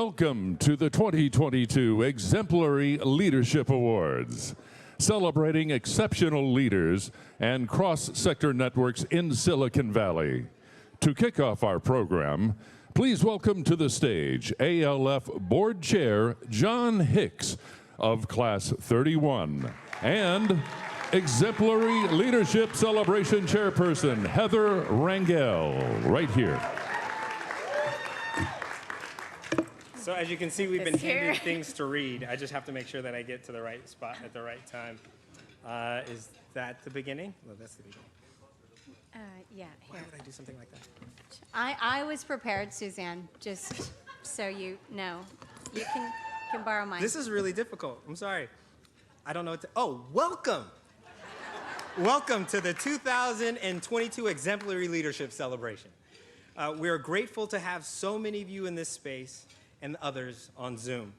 Welcome to the 2022 Exemplary Leadership Awards, celebrating exceptional leaders and cross-sector networks in Silicon Valley. To kick off our program, please welcome to the stage ALF Board Chair John Hicks of Class 31 and Exemplary Leadership Celebration Chairperson Heather Rangel, right here. So as you can see, we've been handed things to read. I just have to make sure that I get to the right spot at the right time. Is that the beginning? No, that's the beginning. Yeah, Why here. would I do something like that? I was prepared, Suzanne, just so you know. You can borrow mine. This is really difficult. I'm sorry. I don't know what to... Oh, welcome! Welcome to the 2022 Exemplary Leadership Celebration. We are grateful to have so many of you in this space and others on Zoom.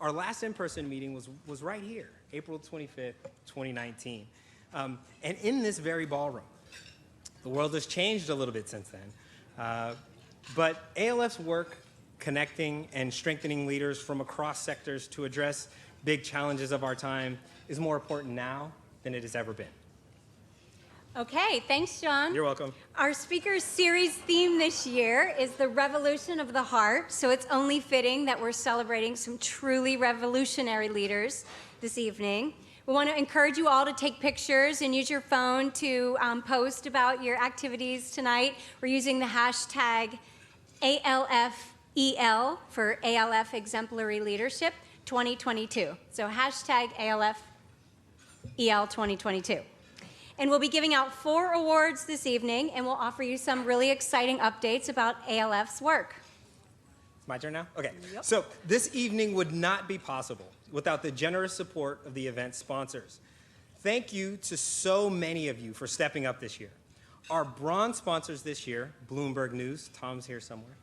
Our last in-person meeting was right here, April 25th, 2019. And in this very ballroom. The world has changed a little bit since then. But ALF's work connecting and strengthening leaders from across sectors to address big challenges of our time is more important now than it has ever been. Okay, thanks, John. You're welcome. Our speaker series theme this year is the revolution of the heart, so it's only fitting that we're celebrating some truly revolutionary leaders this evening. We want to encourage you all to take pictures and use your phone to post about your activities tonight. We're using the hashtag ALFEL for ALF Exemplary Leadership 2022. So hashtag ALFEL 2022. And we'll be giving out 4 awards this evening, and we'll offer you some really exciting updates about ALF's work. It's my turn now? Okay. Yep. So this evening would not be possible without the generous support of the event sponsors. Thank you to so many of you for stepping up this year. Our bronze sponsors this year, Bloomberg News, Tom's here somewhere,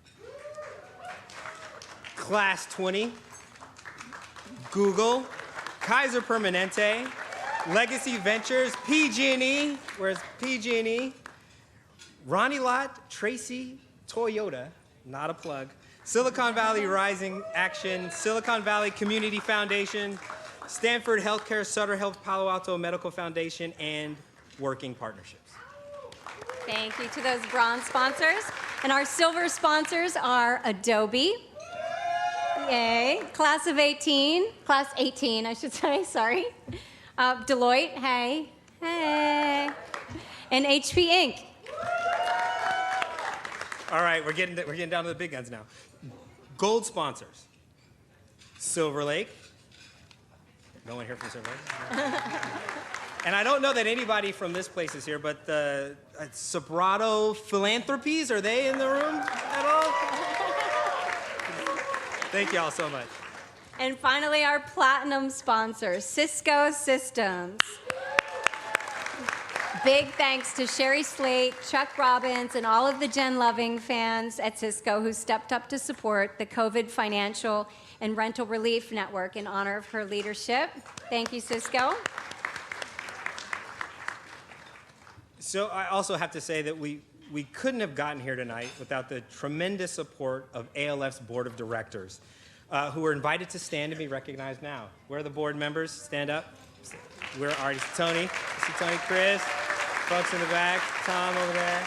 Class 20, Google, Kaiser Permanente, Legacy Ventures, PG&E, where's PG&E? Ronnie Lott, Tracy, Toyota, not a plug, Silicon Valley Rising Action, Silicon Valley Community Foundation, Stanford Healthcare, Sutter Health, Palo Alto Medical Foundation, and Working Partnerships. Thank you to those bronze sponsors. And our silver sponsors are Adobe, yay, Class 18, I should say, sorry. Deloitte, hey, and HP Inc. All right, we're getting down to the big guns now. Gold sponsors, Silver Lake. No one here from Silver Lake? And I don't know that anybody from this place is here, but the Sobrato Philanthropies, are they in the room at all? Thank you all so much. And finally, our platinum sponsor, Cisco Systems. Big thanks to Sherry Slate, Chuck Robbins, and all of the Jen Loving fans at Cisco who stepped up to support the COVID Financial and Rental Relief Network in honor of her leadership. Thank you, Cisco. So I also have to say that we couldn't have gotten here tonight without the tremendous support of ALF's board of directors, who were invited to stand and be recognized now. Where are the board members? Stand up. Where are Tony? I see Tony, Chris, folks in the back, Tom over there.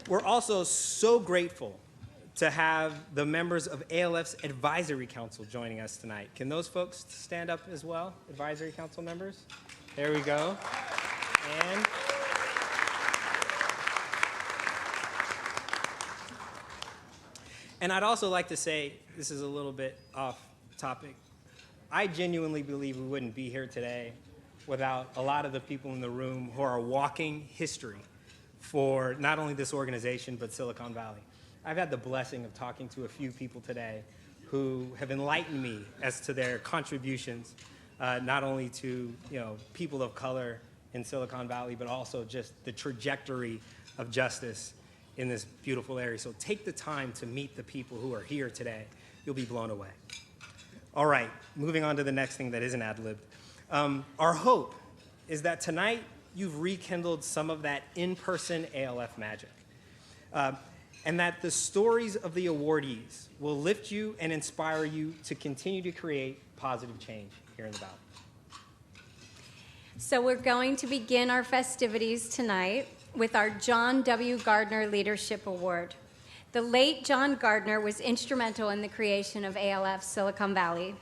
We're also so grateful to have the members of ALF's Advisory Council joining us tonight. Can those folks stand up as well? Advisory Council members? There we go. And I'd also like to say, this is a little bit off topic, I genuinely believe we wouldn't be here today without a lot of the people in the room who are walking history for not only this organization, but Silicon Valley. I've had the blessing of talking to a few people today who have enlightened me as to their contributions, not only to people of color in Silicon Valley, but also just the trajectory of justice in this beautiful area. So take the time to meet the people who are here today. You'll be blown away. All right, moving on to the next thing that isn't ad-libbed. Our hope is that tonight you've rekindled some of that in-person ALF magic. And that the stories of the awardees will lift you and inspire you to continue to create positive change here in the Valley. So we're going to begin our festivities tonight with our John W. Gardner Leadership Award. The late John Gardner was instrumental in the creation of ALF Silicon Valley.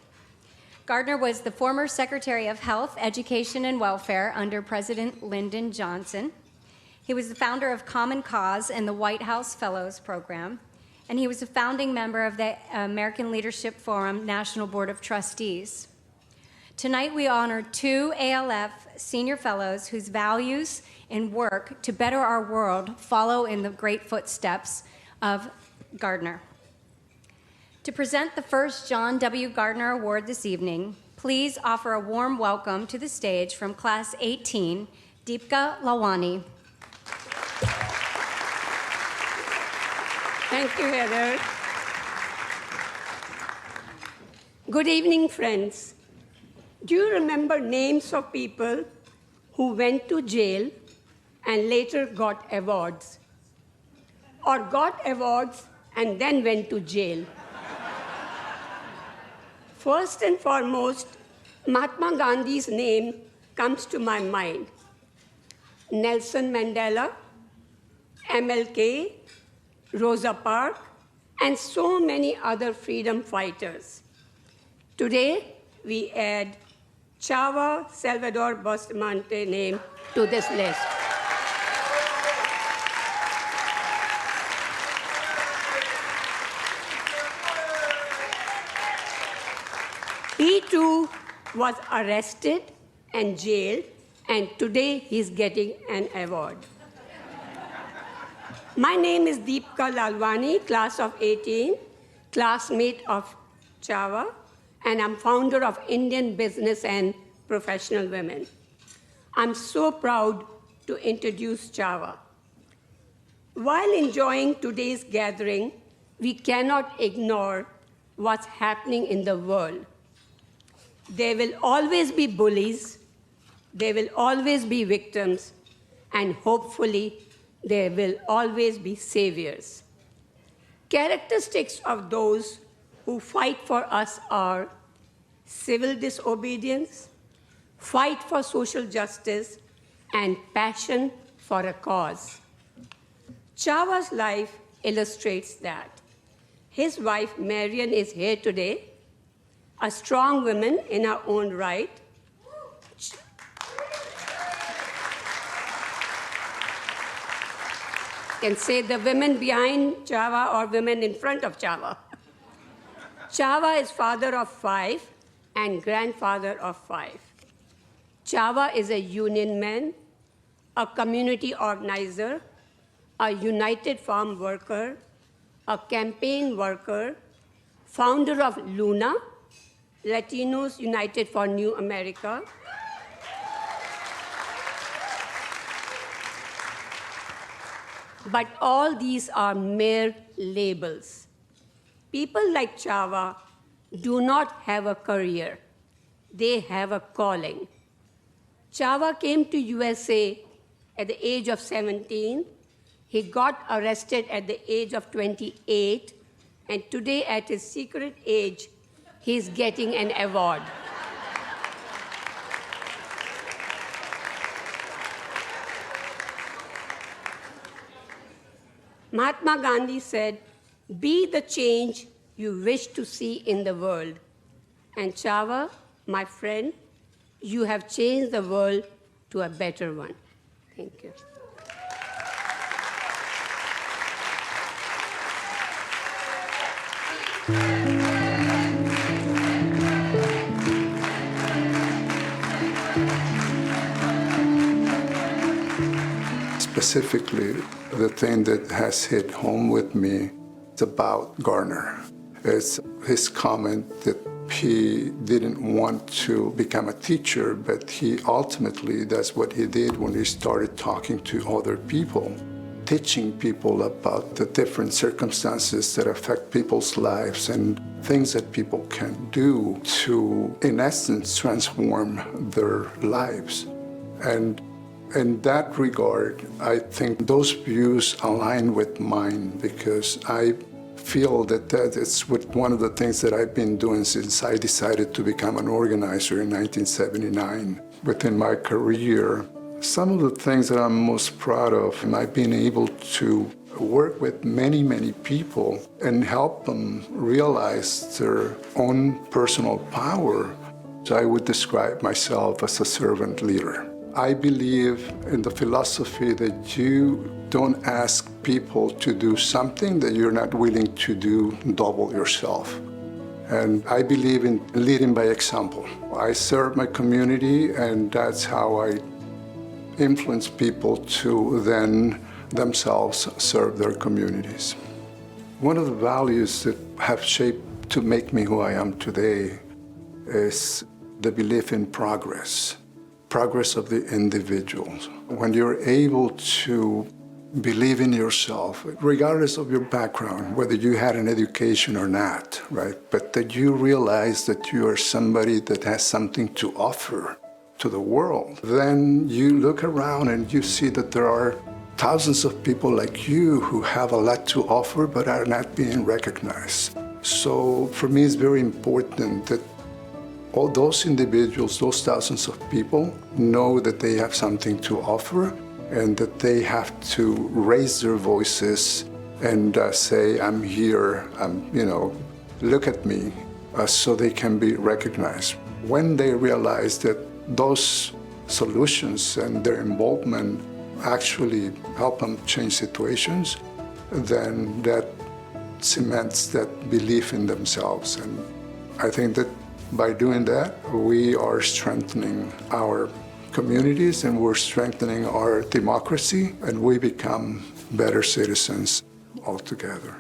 Gardner was the former Secretary of Health, Education, and Welfare under President Lyndon Johnson. He was the founder of Common Cause and the White House Fellows Program, and he was a founding member of the American Leadership Forum National Board of Trustees. Tonight, we honor 2 ALF senior fellows whose values and work to better our world follow in the great footsteps of Gardner. To present the first John W. Gardner Award this evening, please offer a warm welcome to the stage from Class 18, Deepika Lalwani. Thank you, Heather. Good evening, friends. Do you remember names of people who went to jail and later got awards? Or got awards and then went to jail? First and foremost, Mahatma Gandhi's name comes to my mind. Nelson Mandela, MLK, Rosa Parks, and so many other freedom fighters. Today, we add Chava Salvador Bustamante name to this list. He too was arrested and jailed, and today he's getting an award. My name is Deepika Lalwani, class of 18, classmate of Chava, and I'm founder of Indian Business and Professional Women. I'm so proud to introduce Chava. While enjoying today's gathering, we cannot ignore what's happening in the world. There will always be bullies, there will always be victims, and hopefully there will always be saviors. Characteristics of those who fight for us are civil disobedience, fight for social justice, and passion for a cause. Chava's life illustrates that. His wife, Marian, is here today, a strong woman in her own right. Can say the women behind Chava or women in front of Chava. Chava is father of 5 and grandfather of 5. Chava is a union man, a community organizer, a United Farm Worker, a campaign worker, founder of LUNA, Latinos United for New America, but all these are mere labels. People like Chava do not have a career. They have a calling. Chava came to USA at the age of 17. He got arrested at the age of 28. And today, at his secret age, he's getting an award. Mahatma Gandhi said, "Be the change you wish to see in the world." And Chava, my friend, you have changed the world to a better one. Thank you. Specifically, the thing that has hit home with me is about Gardner. It's his comment that he didn't want to become a teacher, but he ultimately, that's what he did when he started talking to other people, teaching people about the different circumstances that affect people's lives and things that people can do to, in essence, transform their lives. And In that regard, I think those views align with mine because I feel that it's one of the things that I've been doing since I decided to become an organizer in 1979. Within my career, some of the things that I'm most proud of, I've been able to work with many, many people and help them realize their own personal power. So I would describe myself as a servant leader. I believe in the philosophy that you don't ask people to do something that you're not willing to do double yourself. And I believe in leading by example. I serve my community, and that's how I influence people to then themselves serve their communities. One of the values that have shaped to make me who I am today is the belief in progress of the individuals. When you're able to believe in yourself, regardless of your background, whether you had an education or not, right? But that you realize that you are somebody that has something to offer to the world, then you look around and you see that there are thousands of people like you who have a lot to offer but are not being recognized. So for me, it's very important that all those individuals, those thousands of people, know that they have something to offer and that they have to raise their voices and say, I'm here, look at me, so they can be recognized. When they realize that those solutions and their involvement actually help them change situations, then that cements that belief in themselves. And I think that by doing that, we are strengthening our communities and we're strengthening our democracy, and we become better citizens altogether.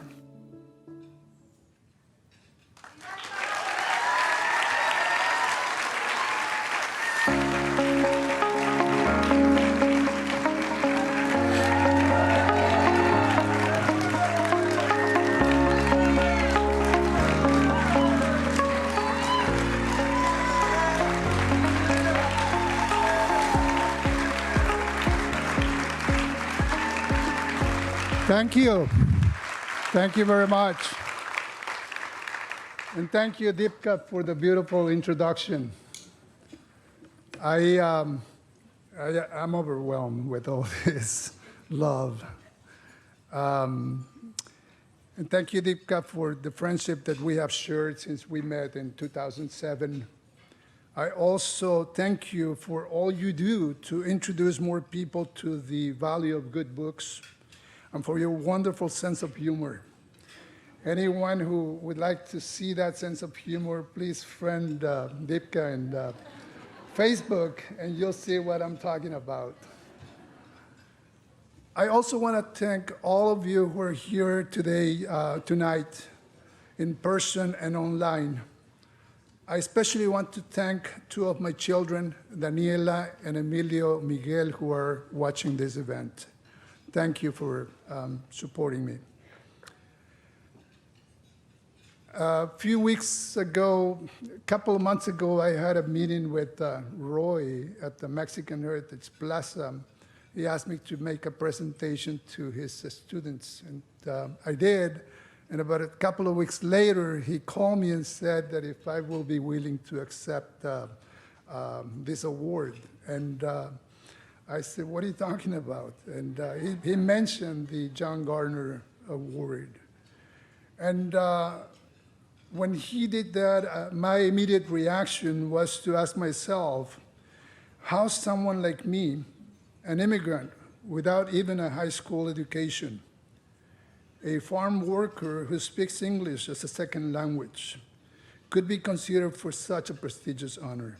Thank you. Thank you very much. And thank you, Deepika, for the beautiful introduction. I'm overwhelmed with all this love. And thank you, Deepika, for the friendship that we have shared since we met in 2007. I also thank you for all you do to introduce more people to the value of good books, and for your wonderful sense of humor. Anyone who would like to see that sense of humor, please friend Deepika and Facebook, and you'll see what I'm talking about. I also want to thank all of you who are here today, tonight, in person and online. I especially want to thank two of my children, Daniela and Emilio Miguel, who are watching this event. Thank you for supporting me. A few weeks ago, a couple of months ago, I had a meeting with Roy at the Mexican Heritage Plaza. He asked me to make a presentation to his students, and I did. And about a couple of weeks later, he called me and said that if I will be willing to accept this award. And I said, what are you talking about? And he mentioned the John Gardner Award. And when he did that, my immediate reaction was to ask myself, how someone like me, an immigrant without even a high school education, a farm worker who speaks English as a second language, could be considered for such a prestigious honor?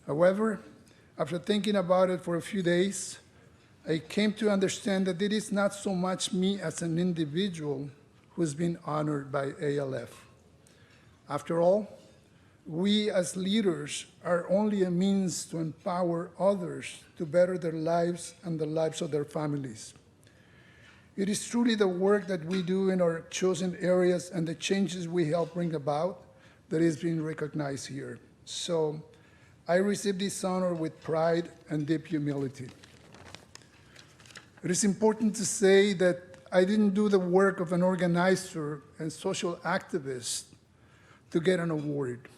However, after thinking about it for a few days, I came to understand that it is not so much me as an individual who's been honored by ALF. After all, we as leaders are only a means to empower others to better their lives and the lives of their families. It is truly the work that we do in our chosen areas and the changes we help bring about that is being recognized here. So I receive this honor with pride and deep humility. It is important to say that I didn't do the work of an organizer and social activist to get an award.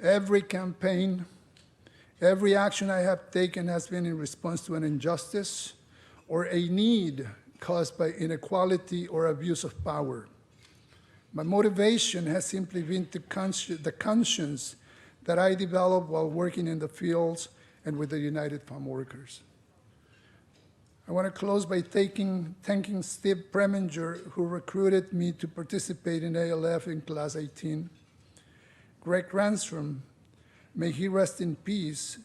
Every campaign, every action I have taken has been in response to an injustice or a need caused by inequality or abuse of power. My motivation has simply been the conscience that I developed while working in the fields and with the United Farm Workers. I want to close by thanking Steve Preminger, who recruited me to participate in ALF in Class 18, Greg Ranstrom, may he rest in peace,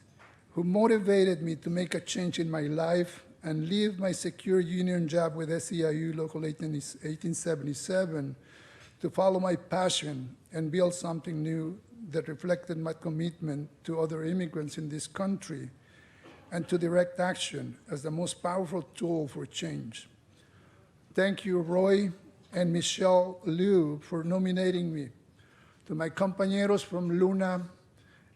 who motivated me to make a change in my life and leave my secure union job with SEIU Local 1877 to follow my passion and build something new that reflected my commitment to other immigrants in this country and to direct action as the most powerful tool for change. Thank you, Roy and Michelle Liu, for nominating me. To my compañeros from Luna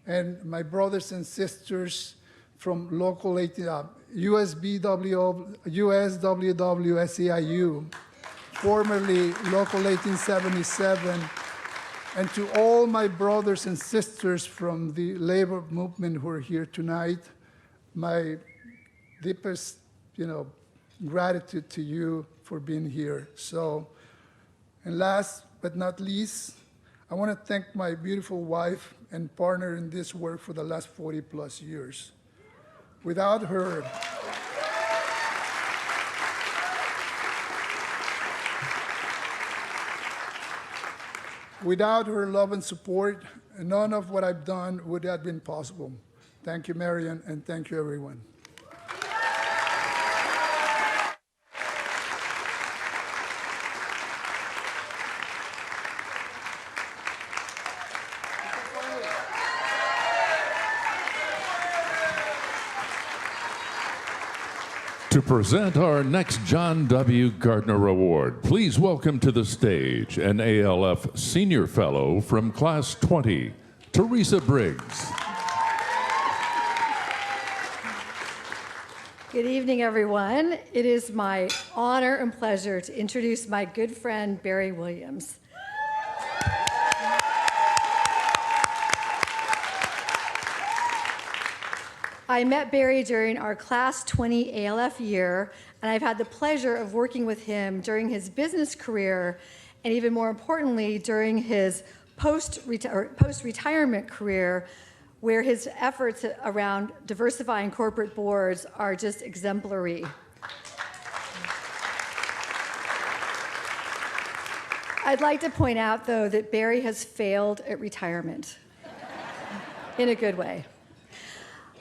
and my brothers and sisters from local USWW SEIU, formerly Local 1877, and to all my brothers and sisters from the labor movement who are here tonight, my deepest, gratitude to you for being here. And last but not least, I want to thank my beautiful wife and partner in this work for the last 40 plus years. Without her, love and support, none of what I've done would have been possible. Thank you, Marian, and thank you, everyone. To present our next John W. Gardner Award, please welcome to the stage an ALF Senior Fellow from Class 20, Teresa Briggs. Good evening, everyone. It is my honor and pleasure to introduce my good friend, Barry Williams. I met Barry during our Class 20 ALF year, and I've had the pleasure of working with him during his business career, and even more importantly, during his post-retirement career, where his efforts around diversifying corporate boards are just exemplary. I'd like to point out, though, that Barry has failed at retirement in a good way.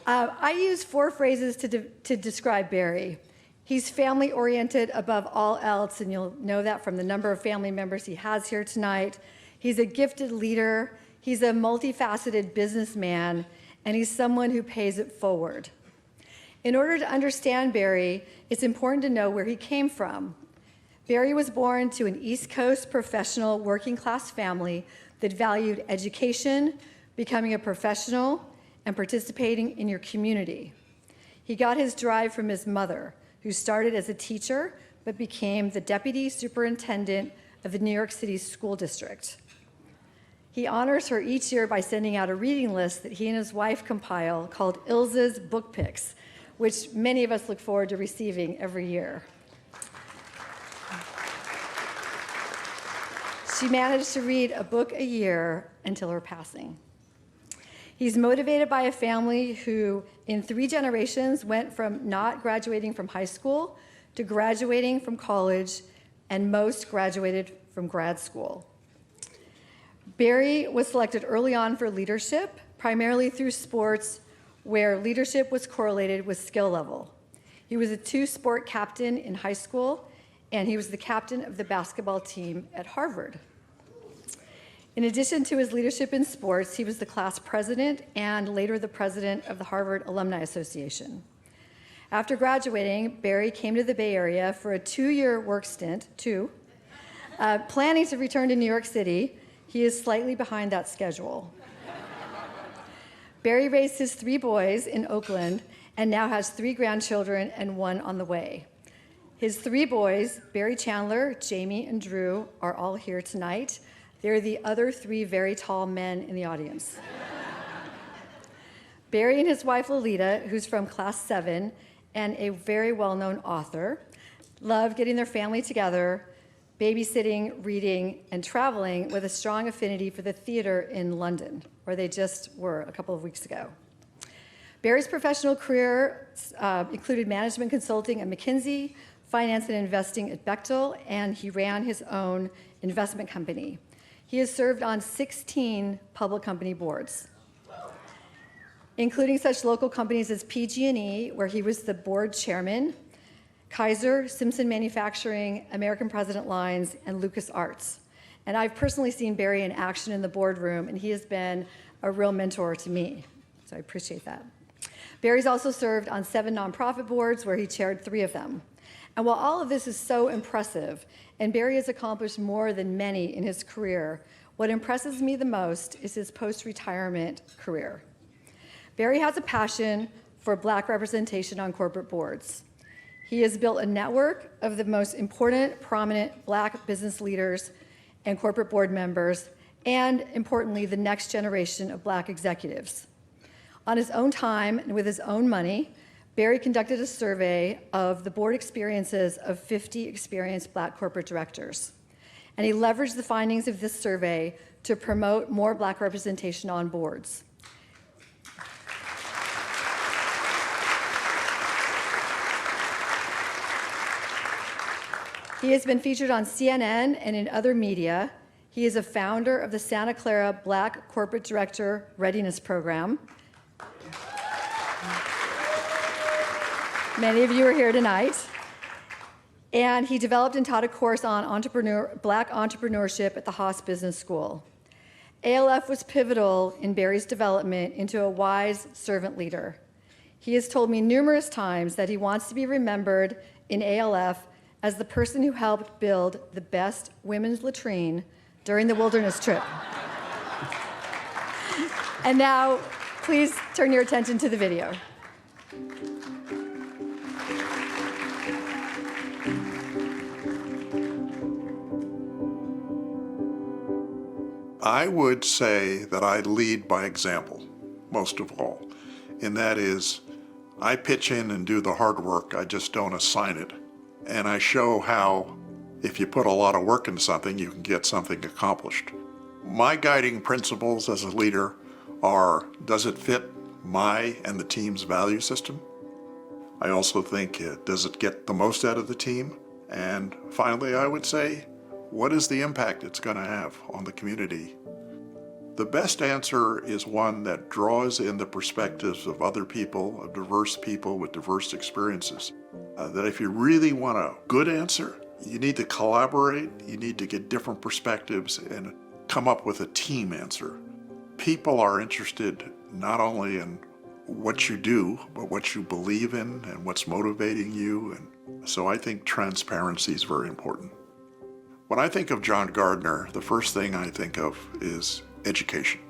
I use 4 phrases to describe Barry. He's family-oriented above all else, and you'll know that from the number of family members he has here tonight. He's a gifted leader. He's a multifaceted businessman, and he's someone who pays it forward. In order to understand Barry, it's important to know where he came from. Barry was born to an East Coast professional working-class family that valued education, becoming a professional, and participating in your community. He got his drive from his mother, who started as a teacher but became the deputy superintendent of the New York City School District. He honors her each year by sending out a reading list that he and his wife compile called Ilza's Book Picks, which many of us look forward to receiving every year. She managed to read a book a year until her passing. He's motivated by a family who, in 3 generations, went from not graduating from high school to graduating from college, and most graduated from grad school. Barry was selected early on for leadership, primarily through sports, where leadership was correlated with skill level. He was a 2-sport captain in high school, and he was the captain of the basketball team at Harvard. In addition to his leadership in sports, he was the class president and later the president of the Harvard Alumni Association. After graduating, Barry came to the Bay Area for a 2-year work stint, planning to return to New York City. He is slightly behind that schedule. Barry raised his 3 boys in Oakland and now has 3 grandchildren and 1 on the way. His 3 boys, Barry Chandler, Jamie, and Drew, are all here tonight. They're the other 3 very tall men in the audience. Barry and his wife Lolita, who's from class 7 and a very well-known author, love getting their family together, babysitting, reading, and traveling with a strong affinity for the theater in London, where they just were a couple of weeks ago. Barry's professional career included management consulting at McKinsey, finance and investing at Bechtel, and he ran his own investment company. He has served on 16 public company boards, including such local companies as PG&E, where he was the board chairman, Kaiser, Simpson Manufacturing, American President Lines, and LucasArts. And I've personally seen Barry in action in the boardroom, and he has been a real mentor to me, so I appreciate that. Barry's also served on 7 nonprofit boards, where he chaired 3 of them. And while all of this is so impressive, and Barry has accomplished more than many in his career, what impresses me the most is his post-retirement career. Barry has a passion for Black representation on corporate boards. He has built a network of the most important, prominent Black business leaders and corporate board members, and importantly, the next generation of Black executives. On his own time and with his own money, Barry conducted a survey of the board experiences of 50 experienced Black corporate directors. And he leveraged the findings of this survey to promote more Black representation on boards. He has been featured on CNN and in other media. He is a founder of the Santa Clara Black Corporate Director Readiness Program. Many of you are here tonight. And he developed and taught a course on Black entrepreneurship at the Haas Business School. ALF was pivotal in Barry's development into a wise servant leader. He has told me numerous times that he wants to be remembered in ALF as the person who helped build the best women's latrine during the wilderness trip. And now, please turn your attention to the video. I would say that I lead by example, most of all. And that is, I pitch in and do the hard work, I just don't assign it. And I show how, if you put a lot of work into something, you can get something accomplished. My guiding principles as a leader are, does it fit my and the team's value system? I also think, does it get the most out of the team? And finally, I would say, what is the impact it's going to have on the community? The best answer is one that draws in the perspectives of other people, of diverse people with diverse experiences. That if you really want a good answer, you need to collaborate, you need to get different perspectives and come up with a team answer. People are interested not only in what you do, but what you believe in and what's motivating you. And so I think transparency is very important. When I think of John Gardner, the first thing I think of is education.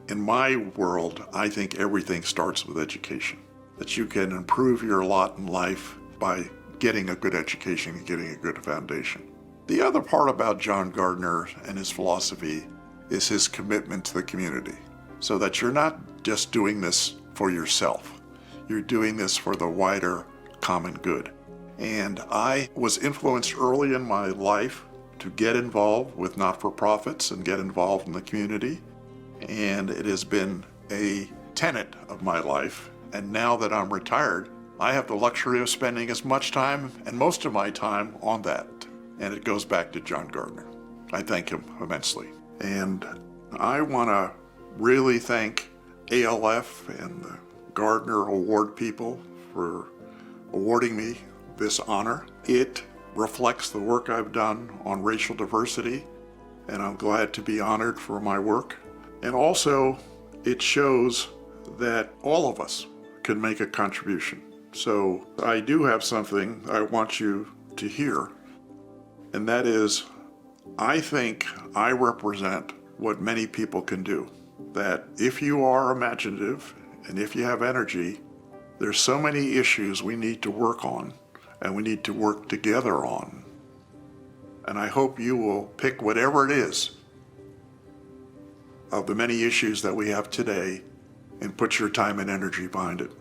In my world, I think everything starts with education. That you can improve your lot in life by getting a good education and getting a good foundation. The other part about John Gardner and his philosophy is his commitment to the community. So that you're not just doing this for yourself. You're doing this for the wider common good. And I was influenced early in my life to get involved with not-for-profits and get involved in the community. And it has been a tenet of my life. And now that I'm retired, I have the luxury of spending as much time and most of my time on that. And it goes back to John Gardner. I thank him immensely. And I want to really thank ALF and the Gardner Award people for awarding me this honor. It reflects the work I've done on racial diversity, and I'm glad to be honored for my work. And also, it shows that all of us can make a contribution. So I do have something I want you to hear, and that is, I think I represent what many people can do. That if you are imaginative, And if you have energy, there's so many issues we need to work on and we need to work together on. And I hope you will pick whatever it is of the many issues that we have today and put your time and energy behind it.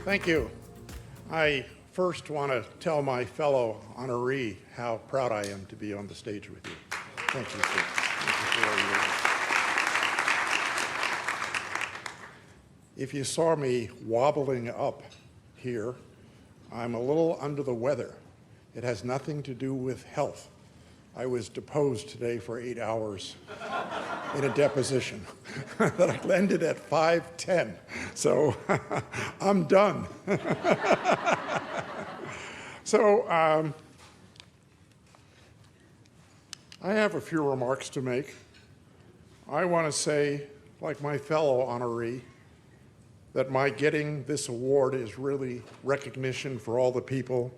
Thank you. I first want to tell my fellow honoree how proud I am to be on the stage with you. Thank you for all you. If you saw me wobbling up here, I'm a little under the weather. It has nothing to do with health. I was deposed today for 8 hours in a deposition that I ended at 5:10. So I'm done. So I have a few remarks to make. I want to say, like my fellow honoree, that my getting this award is really recognition for all the people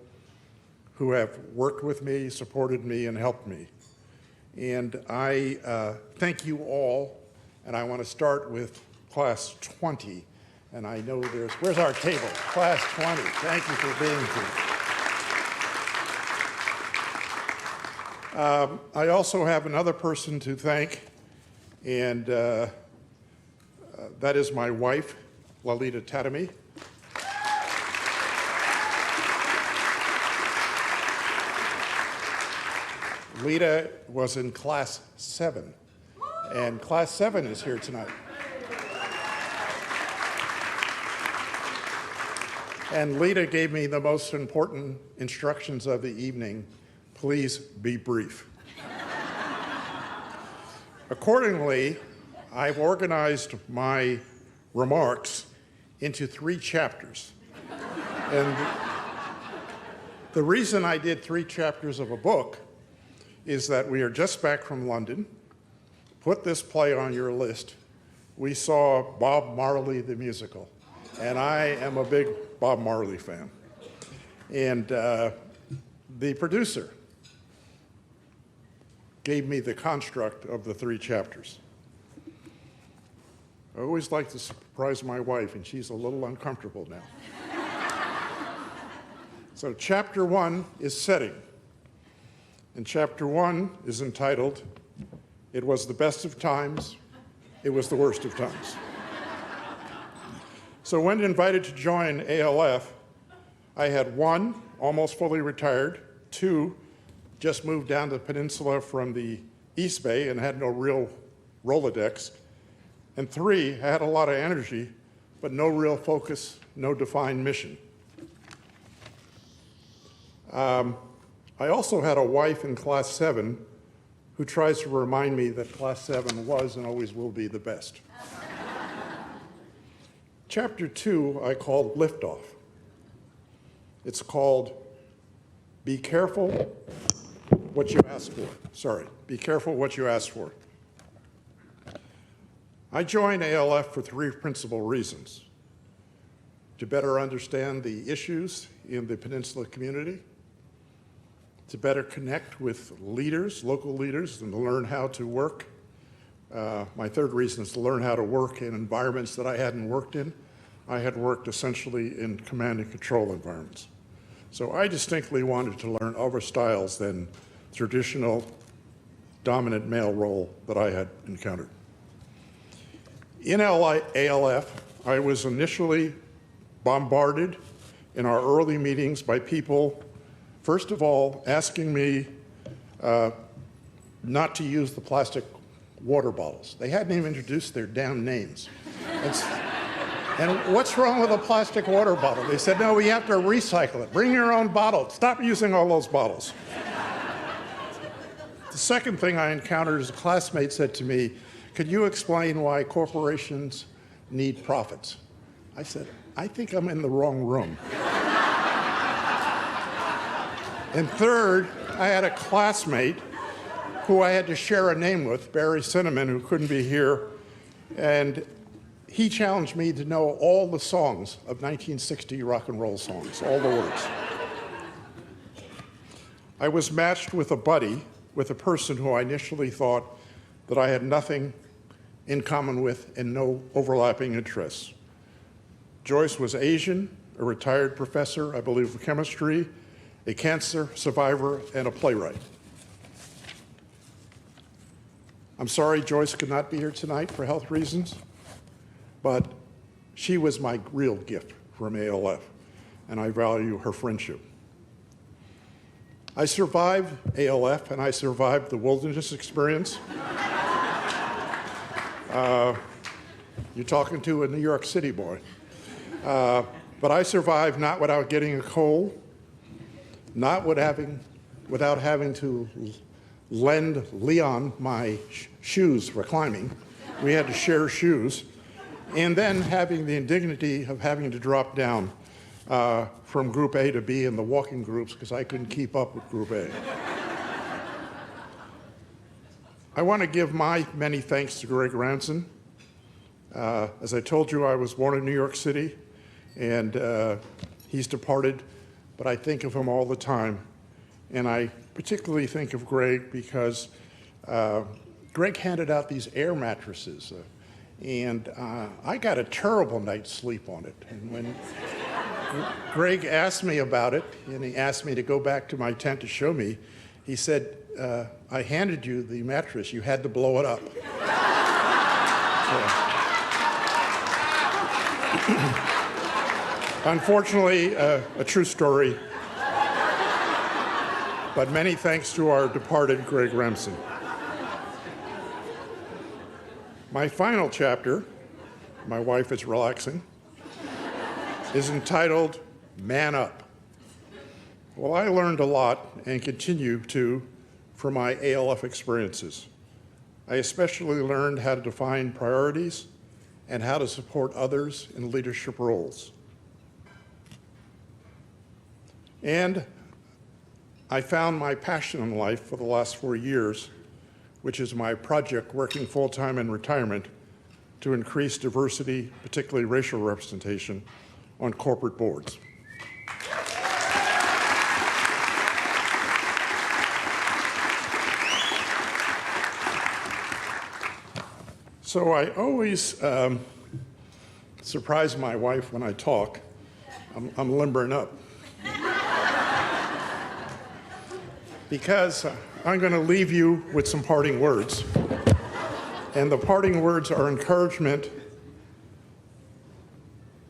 who have worked with me, supported me, and helped me. And I thank you all, and I want to start with Class 20. And I know where's our table? Class 20, thank you for being here. I also have another person to thank, and that is my wife, Lalita Tatami. Lita was in Class 7, and Class 7 is here tonight. And Lita gave me the most important instructions of the evening: please be brief. Accordingly, I've organized my remarks into 3 chapters. And the reason I did 3 chapters of a book is that we are just back from London. Put this play on your list. We saw Bob Marley the musical, and I am a big Bob Marley fan. And the producer gave me the construct of the 3 chapters. I always like to surprise my wife, and she's a little uncomfortable now. So chapter 1 is setting. And chapter 1 is entitled, "It was the best of times, it was the worst of times." So when invited to join ALF, I had 1, almost fully retired, 2, just moved down the peninsula from the East Bay and had no real Rolodex, and 3, I had a lot of energy, but no real focus, no defined mission. I also had a wife in Class 7 who tries to remind me that Class 7 was and always will be the best. Chapter 2 I called Liftoff. It's called Be Careful What You Ask For. Sorry, Be Careful What You Ask For. I joined ALF for 3 principal reasons: to better understand the issues in the Peninsula community, to better connect with leaders, local leaders, and to learn how to work. My 3rd reason is to learn how to work in environments that I hadn't worked in. I had worked essentially in command and control environments. So I distinctly wanted to learn other styles than traditional dominant male role that I had encountered. In ALF, I was initially bombarded in our early meetings by people, first of all, asking me not to use the plastic water bottles. They hadn't even introduced their damn names. And what's wrong with a plastic water bottle? They said, no, we have to recycle it. Bring your own bottle. Stop using all those bottles. The second thing I encountered is a classmate said to me, could you explain why corporations need profits? I said, I think I'm in the wrong room. And third, I had a classmate who I had to share a name with, Barry Cinnamon, who couldn't be here. And he challenged me to know all the songs of 1960 rock and roll songs, all the words. I was matched with a buddy, with a person who I initially thought that I had nothing in common with and no overlapping interests. Joyce was Asian, a retired professor, I believe, of chemistry, a cancer survivor, and a playwright. I'm sorry Joyce could not be here tonight for health reasons, but she was my real gift from ALF, and I value her friendship. I survived ALF, and I survived the wilderness experience. You're talking to a New York City boy. But I survived not without getting a cold, not without having to lend Leon my shoes for climbing. We had to share shoes. And then having the indignity of having to drop down from Group A to B in the walking groups because I couldn't keep up with Group A. I want to give my many thanks to Greg Ranstrom. As I told you, I was born in New York City, and he's departed, but I think of him all the time. And I particularly think of Greg because Greg handed out these air mattresses, and I got a terrible night's sleep on it. And when Greg asked me about it, and he asked me to go back to my tent to show me, he said, I handed you the mattress, you had to blow it up. Unfortunately, a true story, but many thanks to our departed Greg Remsen. My final chapter, my wife is relaxing, is entitled Man Up. Well, I learned a lot and continue to from my ALF experiences. I especially learned how to define priorities and how to support others in leadership roles. And I found my passion in life for the last 4 years, which is my project working full-time in retirement to increase diversity, particularly racial representation, on corporate boards. So I always surprise my wife when I talk. I'm limbering up. Because I'm going to leave you with some parting words. And the parting words are encouragement.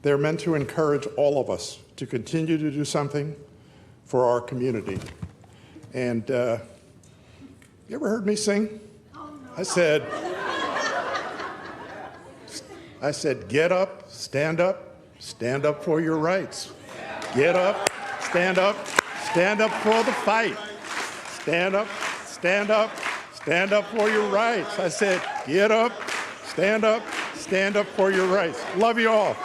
They're meant to encourage all of us to continue to do something for our community. And you ever heard me sing? I said, get up for your rights. Get up for the fight. Stand up for your rights. I said, get up for your rights. Love you all.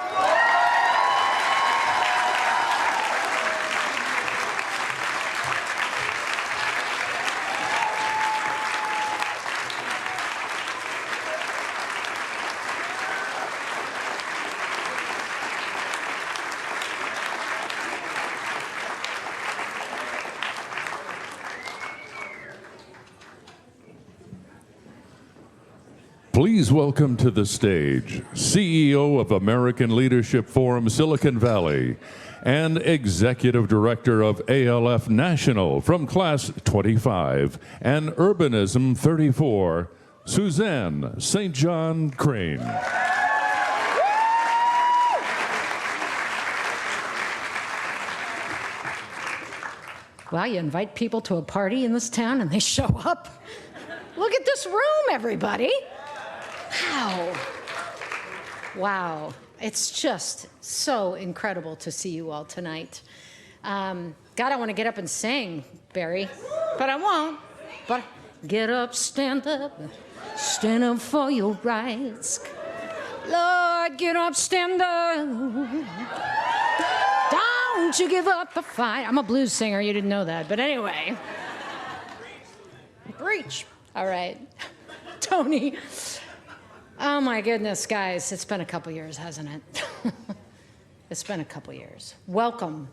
Please welcome to the stage CEO of American Leadership Forum Silicon Valley and Executive Director of ALF National from Class 25 and Urbanism 34, Suzanne St. John Crane. Well, you invite people to a party in this town and they show up. Look at this room, everybody. Wow. Wow. It's just so incredible to see you all tonight. God, I want to get up and sing, Barry, but I won't. But get up for your rights. Lord, get up, stand up. Don't you give up a fight. I'm a blues singer, you didn't know that, but anyway. Preach. All right. Tony. Oh my goodness, guys, it's been a couple years, hasn't it? It's been a couple years. Welcome,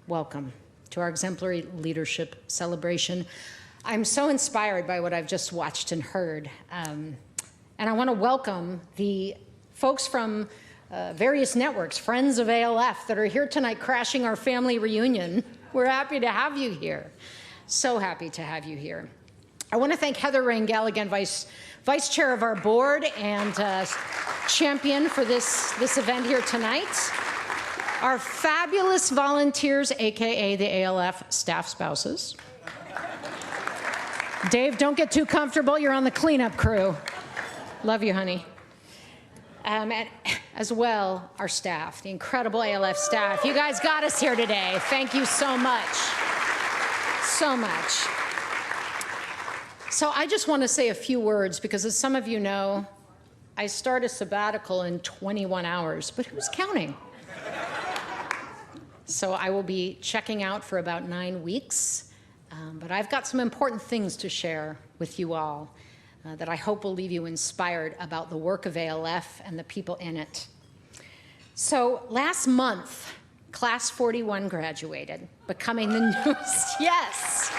welcome to our Exemplary Leadership Celebration. I'm so inspired by what I've just watched and heard. And I want to welcome the folks from various networks, Friends of ALF, that are here tonight crashing our family reunion. We're happy to have you here. So happy to have you here. I want to thank Heather Rangel, again, Vice Chair of our board and champion for this event here tonight. Our fabulous volunteers, AKA the ALF staff spouses. Dave, don't get too comfortable. You're on the cleanup crew. Love you, honey. And as well, our staff, the incredible ALF staff. You guys got us here today. Thank you so much. So much. So I just want to say a few words because, as some of you know, I start a sabbatical in 21 hours, but who's counting? So I will be checking out for about 9 weeks, but I've got some important things to share with you all that I hope will leave you inspired about the work of ALF and the people in it. So last month, Class 41 graduated, becoming the newest, yes.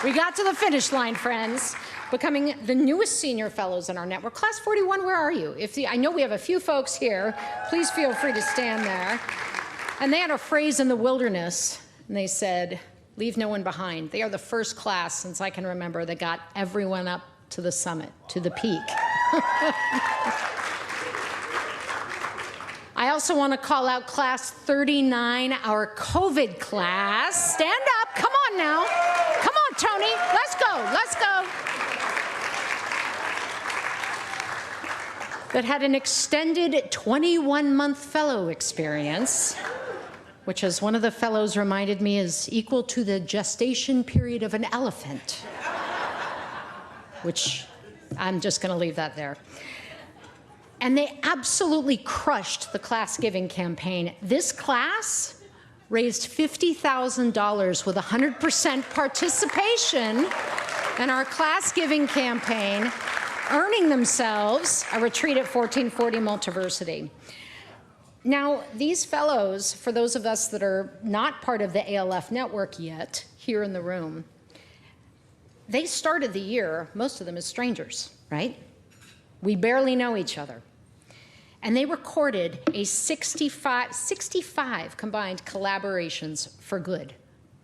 We got to the finish line, friends, becoming the newest senior fellows in our network. Class 41, where are you? I know we have a few folks here. Please feel free to stand there. And they had a phrase in the wilderness, and they said, leave no one behind. They are the first class, since I can remember, that got everyone up to the summit, to the peak. I also want to call out Class 39, our COVID class. Stand up. Come on now. Come on, Tony. Let's go. Let's go. That had an extended 21-month fellow experience, which, as one of the fellows reminded me, is equal to the gestation period of an elephant, which I'm just going to leave that there. And they absolutely crushed the class giving campaign. This class raised $50,000 with 100% participation in our class giving campaign, earning themselves a retreat at 1440 Multiversity. Now, these fellows, for those of us that are not part of the ALF network yet, here in the room, they started the year, most of them as strangers, right? We barely know each other. And they recorded a 65 combined collaborations for good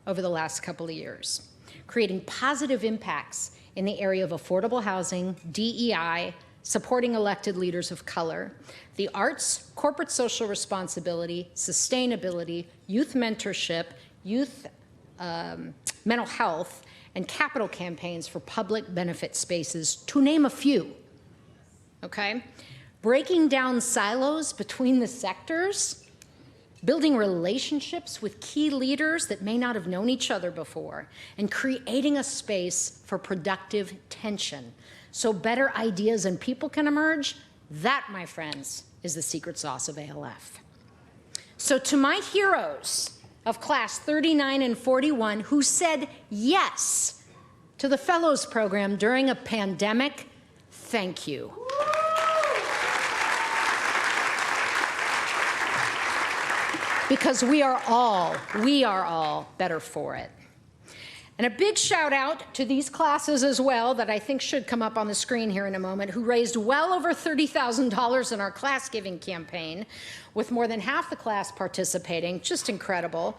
over the last couple of years, creating positive impacts in the area of affordable housing, DEI, supporting elected leaders of color, the arts, corporate social responsibility, sustainability, youth mentorship, youth mental health, and capital campaigns for public benefit spaces, to name a few, okay? Breaking down silos between the sectors, building relationships with key leaders that may not have known each other before, and creating a space for productive tension so better ideas and people can emerge. That, my friends, is the secret sauce of ALF. So to my heroes of Class 39 and 41 who said yes to the Fellows Program during a pandemic, thank you. Because we are all better for it. And a big shout out to these classes as well, that I think should come up on the screen here in a moment, who raised well over $30,000 in our class giving campaign, with more than half the class participating, just incredible.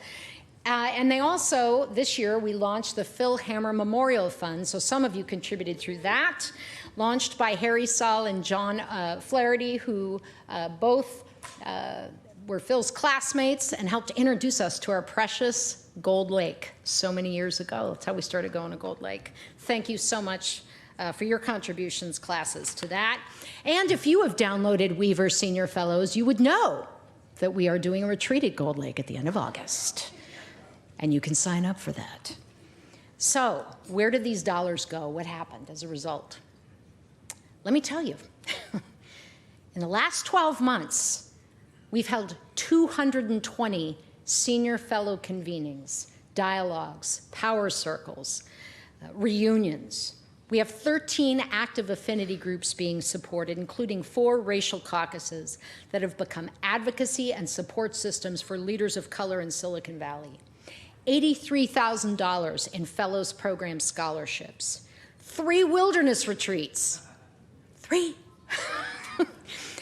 And they also, this year, we launched the Phil Hammer Memorial Fund, so some of you contributed through that, launched by Harry Saul and John Flaherty, who both were Phil's classmates and helped introduce us to our precious Gold Lake so many years ago. That's how we started going to Gold Lake. Thank you so much for your contributions, classes, to that. And if you have downloaded Weaver Senior Fellows, you would know that we are doing a retreat at Gold Lake at the end of August. And you can sign up for that. So where did these dollars go? What happened as a result? Let me tell you. In the last 12 months, we've held 220 senior fellow convenings, dialogues, power circles, reunions. We have 13 active affinity groups being supported, including 4 racial caucuses that have become advocacy and support systems for leaders of color in Silicon Valley. $83,000 in Fellows Program scholarships. 3 wilderness retreats. 3.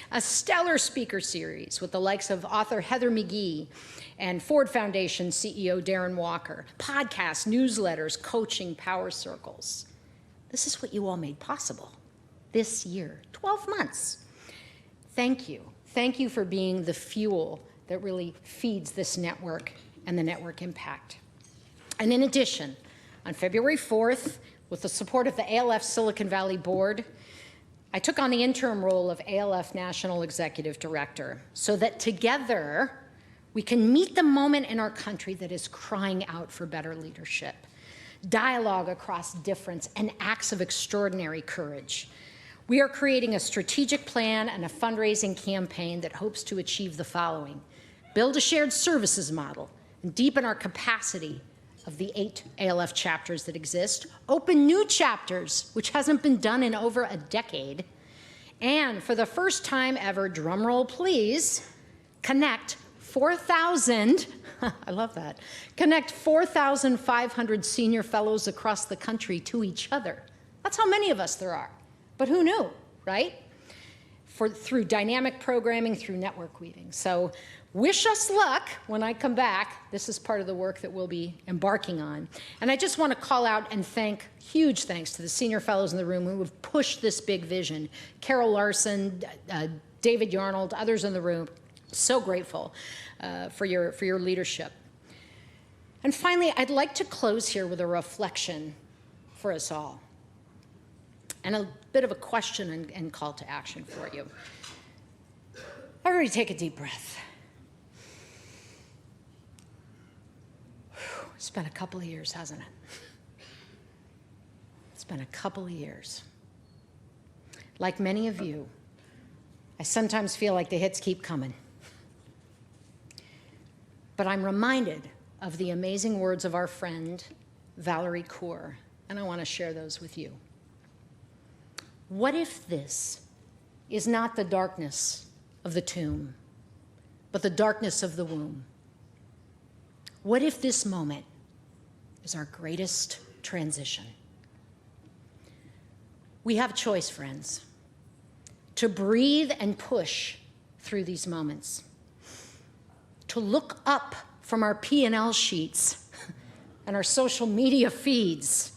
A stellar speaker series with the likes of author Heather McGhee and Ford Foundation CEO Darren Walker. Podcasts, newsletters, coaching, power circles. This is what you all made possible this year, 12 months. Thank you. Thank you for being the fuel that really feeds this network and the network impact. And in addition, on February 4th, with the support of the ALF Silicon Valley Board, I took on the interim role of ALF National Executive Director so that together we can meet the moment in our country that is crying out for better leadership, dialogue across difference, and acts of extraordinary courage. We are creating a strategic plan and a fundraising campaign that hopes to achieve the following: build a shared services model and deepen our capacity of the 8 ALF chapters that exist, open new chapters, which hasn't been done in over a decade, and for the first time ever, drumroll please, connect 4,000, I love that, connect 4,500 senior fellows across the country to each other. That's how many of us there are, but who knew, right? Through dynamic programming, through network weaving. So wish us luck when I come back. This is part of the work that we'll be embarking on. And I just want to call out and thank, huge thanks to the senior fellows in the room who have pushed this big vision. Carol Larson, David Yarnold, others in the room. So grateful for your leadership. And finally, I'd like to close here with a reflection for us all and a bit of a question and call to action for you. Everybody take a deep breath. It's been a couple of years, hasn't it? It's been a couple of years. Like many of you, I sometimes feel like the hits keep coming. But I'm reminded of the amazing words of our friend, Valerie Kaur, and I want to share those with you. What if this is not the darkness of the tomb, but the darkness of the womb? What if this moment is our greatest transition? We have choice, friends, to breathe and push through these moments, to look up from our P&L sheets and our social media feeds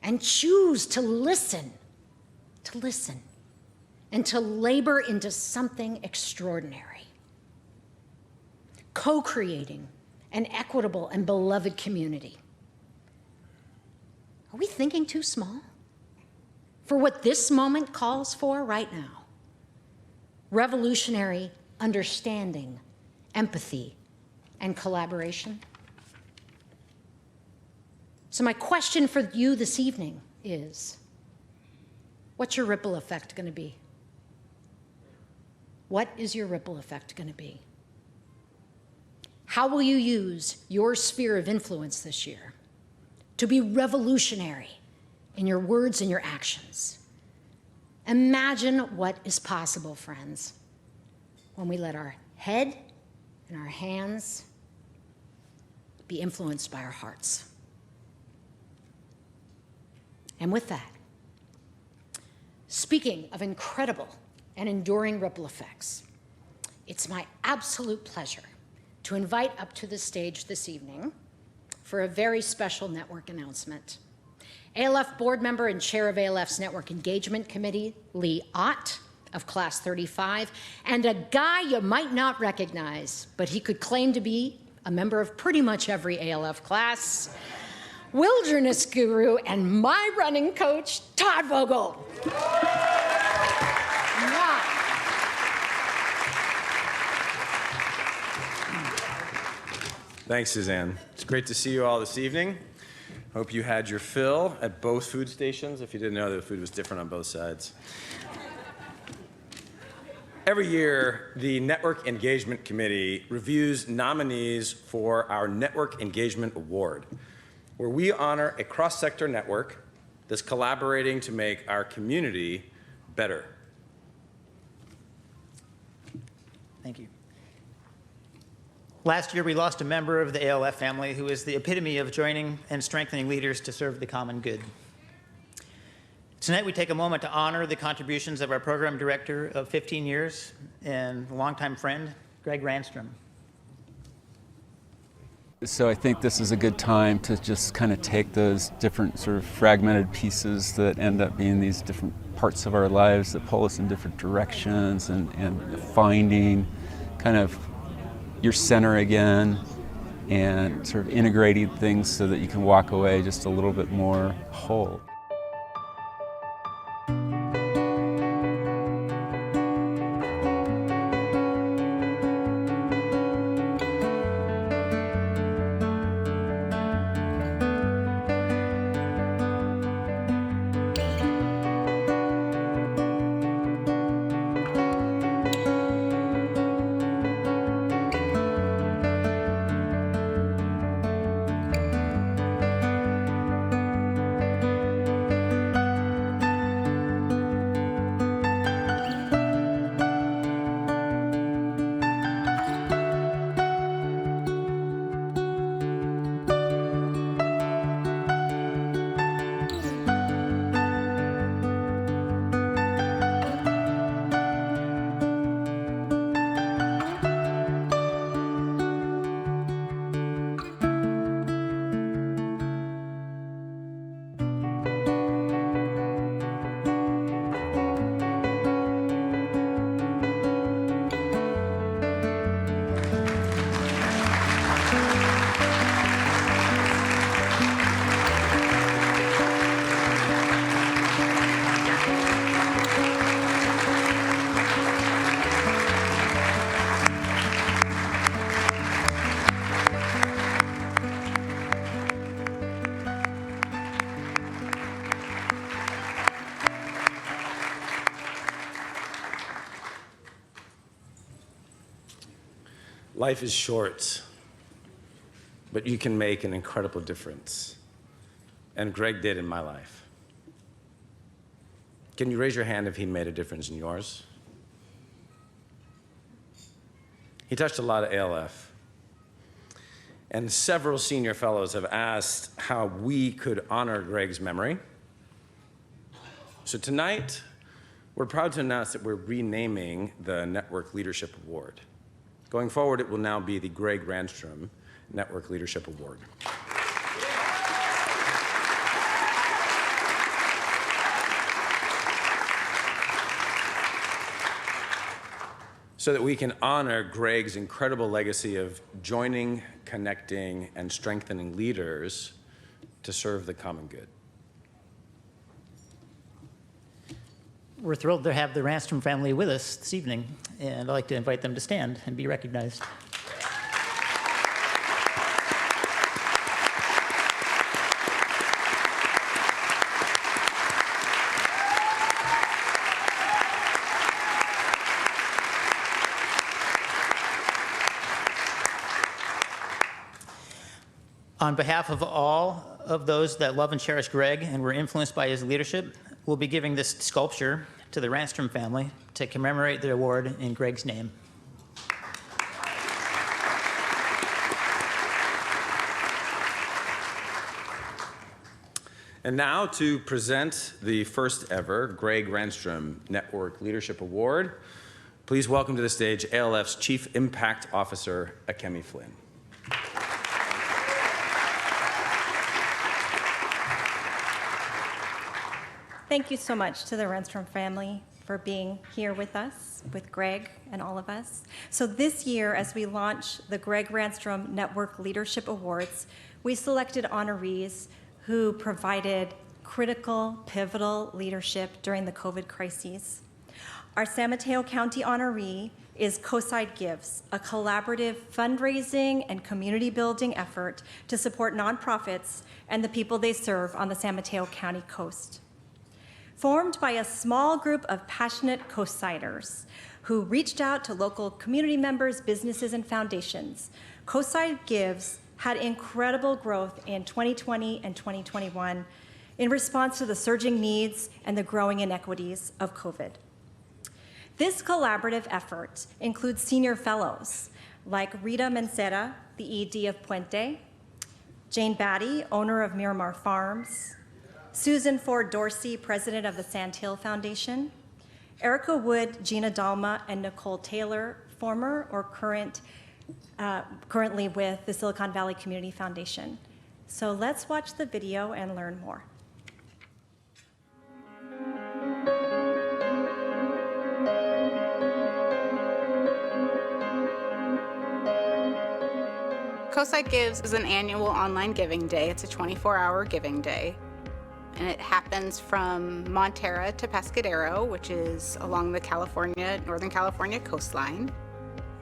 and choose to listen, and to labor into something extraordinary, co-creating an equitable and beloved community. Are we thinking too small for what this moment calls for right now? Revolutionary understanding, empathy, and collaboration. So my question for you this evening is, what's your ripple effect going to be? What is your ripple effect going to be? How will you use your sphere of influence this year to be revolutionary in your words and your actions? Imagine what is possible, friends, when we let our head and our hands be influenced by our hearts. And with that, speaking of incredible and enduring ripple effects, it's my absolute pleasure to invite up to the stage this evening for a very special network announcement. ALF board member and chair of ALF's Network Engagement Committee, Lee Ott of Class 35, and a guy you might not recognize, but he could claim to be a member of pretty much every ALF class, wilderness guru and my running coach, Todd Vogel. Thanks, Suzanne. It's great to see you all this evening. Hope you had your fill at both food stations, if you didn't know that the food was different on both sides. Every year, the Network Engagement Committee reviews nominees for our Network Engagement Award, where we honor a cross-sector network that's collaborating to make our community better. Thank you. Last year, we lost a member of the ALF family who is the epitome of joining and strengthening leaders to serve the common good. Tonight, we take a moment to honor the contributions of our program director of 15 years and longtime friend, Greg Ranstrom. So I think this is a good time to just kind of take those different sort of fragmented pieces that end up being these different parts of our lives that pull us in different directions and finding kind of your center again and sort of integrating things so that you can walk away just a little bit more whole. Life is short, but you can make an incredible difference. And Greg did in my life. Can you raise your hand if he made a difference in yours? He touched a lot of ALF. And several senior fellows have asked how we could honor Greg's memory. So tonight, we're proud to announce that we're renaming the Network Leadership Award. Going forward, it will now be the Greg Ranstrom Network Leadership Award. So that we can honor Greg's incredible legacy of joining, connecting, and strengthening leaders to serve the common good. We're thrilled to have the Ranstrom family with us this evening, and I'd like to invite them to stand and be recognized. On behalf of all of those that love and cherish Greg and were influenced by his leadership, we'll be giving this sculpture to the Ranstrom family to commemorate the award in Greg's name. And now to present the first ever Greg Ranstrom Network Leadership Award, please welcome to the stage ALF's Chief Impact Officer, Akemi Flynn. Thank you so much to the Ranstrom family for being here with us, with Greg and all of us. So this year, as we launch the Greg Ranstrom Network Leadership Awards, we selected honorees who provided critical, pivotal leadership during the COVID crises. Our San Mateo County honoree is Coastside Gives, a collaborative fundraising and community building effort to support nonprofits and the people they serve on the San Mateo County coast. formed by a small group of passionate Coastsiders who reached out to local community members, businesses, and foundations. Coastside Gives had incredible growth in 2020 and 2021 in response to the surging needs and the growing inequities of COVID. This collaborative effort includes senior fellows like Rita Mencera, the ED of Puente, Jane Batty, owner of Miramar Farms, Susan Ford Dorsey, president of the Sand Hill Foundation, Erica Wood, Gina Dalma, and Nicole Taylor, former or currently with the Silicon Valley Community Foundation. So let's watch the video and learn more. Coastside Gives is an annual online giving day. It's a 24-hour giving day. And it happens from Montera to Pescadero, which is along the Northern California coastline.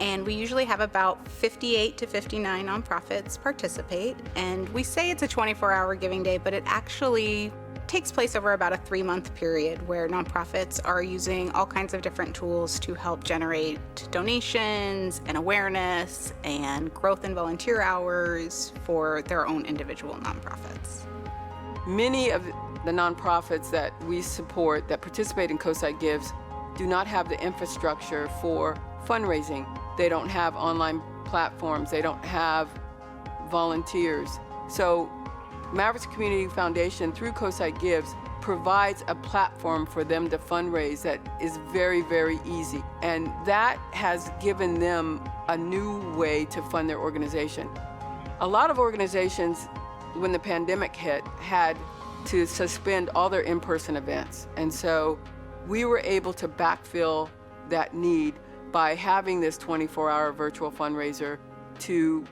And we usually have about 58 to 59 nonprofits participate. And we say it's a 24-hour giving day, but it actually takes place over about a 3-month period where nonprofits are using all kinds of different tools to help generate donations and awareness and growth in volunteer hours for their own individual nonprofits. Many of the nonprofits that we support that participate in Coastside Gives do not have the infrastructure for fundraising. They don't have online platforms. They don't have volunteers. So Mavericks Community Foundation, through Coastside Gives, provides a platform for them to fundraise that is very, very easy. And that has given them a new way to fund their organization. A lot of organizations, when the pandemic hit, had to suspend all their in-person events. And so we were able to backfill that need by having this 24-hour virtual fundraiser to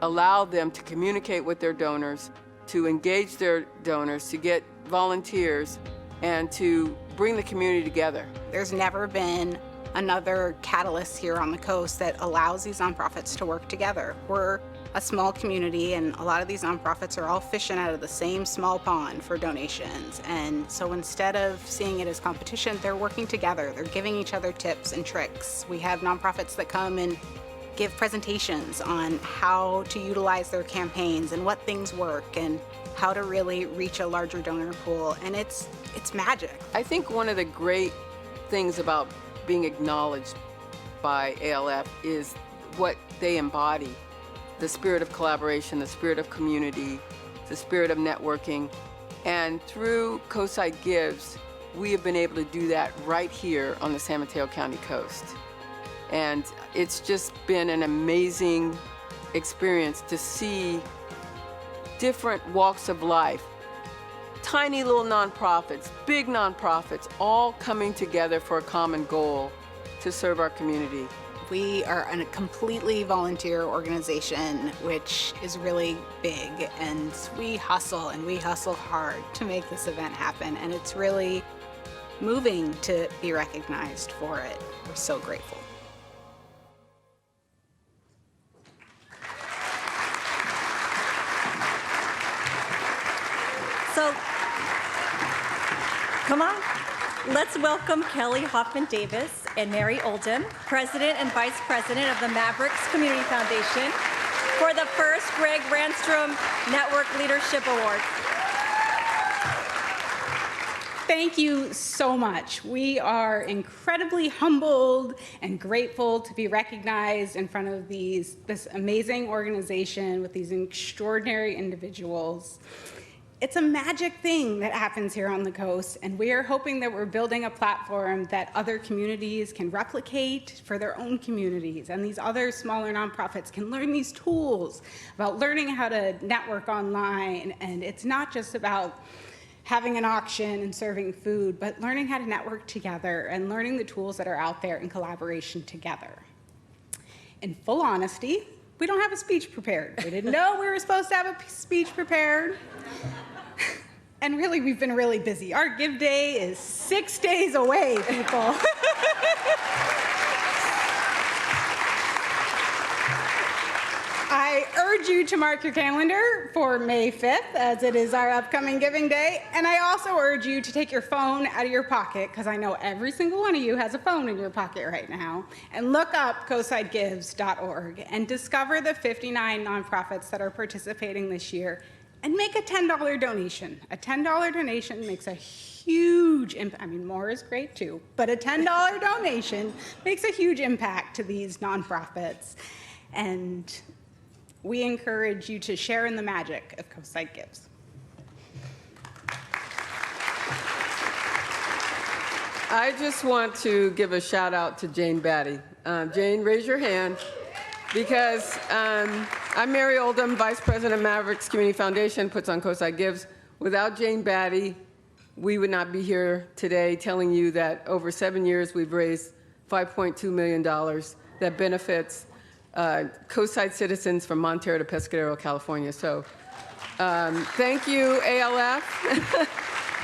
allow them to communicate with their donors, to engage their donors, to get volunteers, and to bring the community together. There's never been another catalyst here on the coast that allows these nonprofits to work together. We're a small community, and a lot of these nonprofits are all fishing out of the same small pond for donations. And so instead of seeing it as competition, they're working together. They're giving each other tips and tricks. We have nonprofits that come and give presentations on how to utilize their campaigns and what things work and how to really reach a larger donor pool. And it's magic. I think one of the great things about being acknowledged by ALF is what they embody. The spirit of collaboration, the spirit of community, the spirit of networking. And through Coastside Gives, we have been able to do that right here on the San Mateo County coast. And it's just been an amazing experience to see different walks of life, tiny little nonprofits, big nonprofits, all coming together for a common goal to serve our community. We are a completely volunteer organization, which is really big, and we hustle and we hustle hard to make this event happen, and it's really moving to be recognized for it. We're so grateful. So, come on. Let's welcome Kelly Hoffman-Davis and Mary Oldham, President and Vice President of the Mavericks Community Foundation, for the first Greg Ranstrom Network Leadership Award. Thank you so much. We are incredibly humbled and grateful to be recognized in front of this amazing organization with these extraordinary individuals. It's a magic thing that happens here on the coast, and we are hoping that we're building a platform that other communities can replicate for their own communities, and these other smaller nonprofits can learn these tools about learning how to network online. And it's not just about having an auction and serving food, but learning how to network together and learning the tools that are out there in collaboration together. In full honesty, we don't have a speech prepared. We didn't know we were supposed to have a speech prepared. And really, we've been really busy. Our Give Day is 6 days away, people. I urge urge you to mark your calendar for May 5th, as it is our upcoming Giving Day. And I also urge you to take your phone out of your pocket, because I know every single one of you has a phone in your pocket right now, and look up coastsidegives.org and discover the 59 nonprofits that are participating this year, and make a $10 donation. A $10 donation makes a huge impact. I mean, more is great too, but a $10 donation makes a huge impact to these nonprofits. And we encourage you to share in the magic of Coastside Gives. I just want to give a shout out to Jane Batty. Jane, raise your hand, because I'm Mary Oldham, Vice President of Mavericks Community Foundation, puts on Coastside Gives. Without Jane Batty, we would not be here today telling you that over 7 years we've raised $5.2 million that benefits Coastside citizens from Montero to Pescadero, California. So thank you, ALF,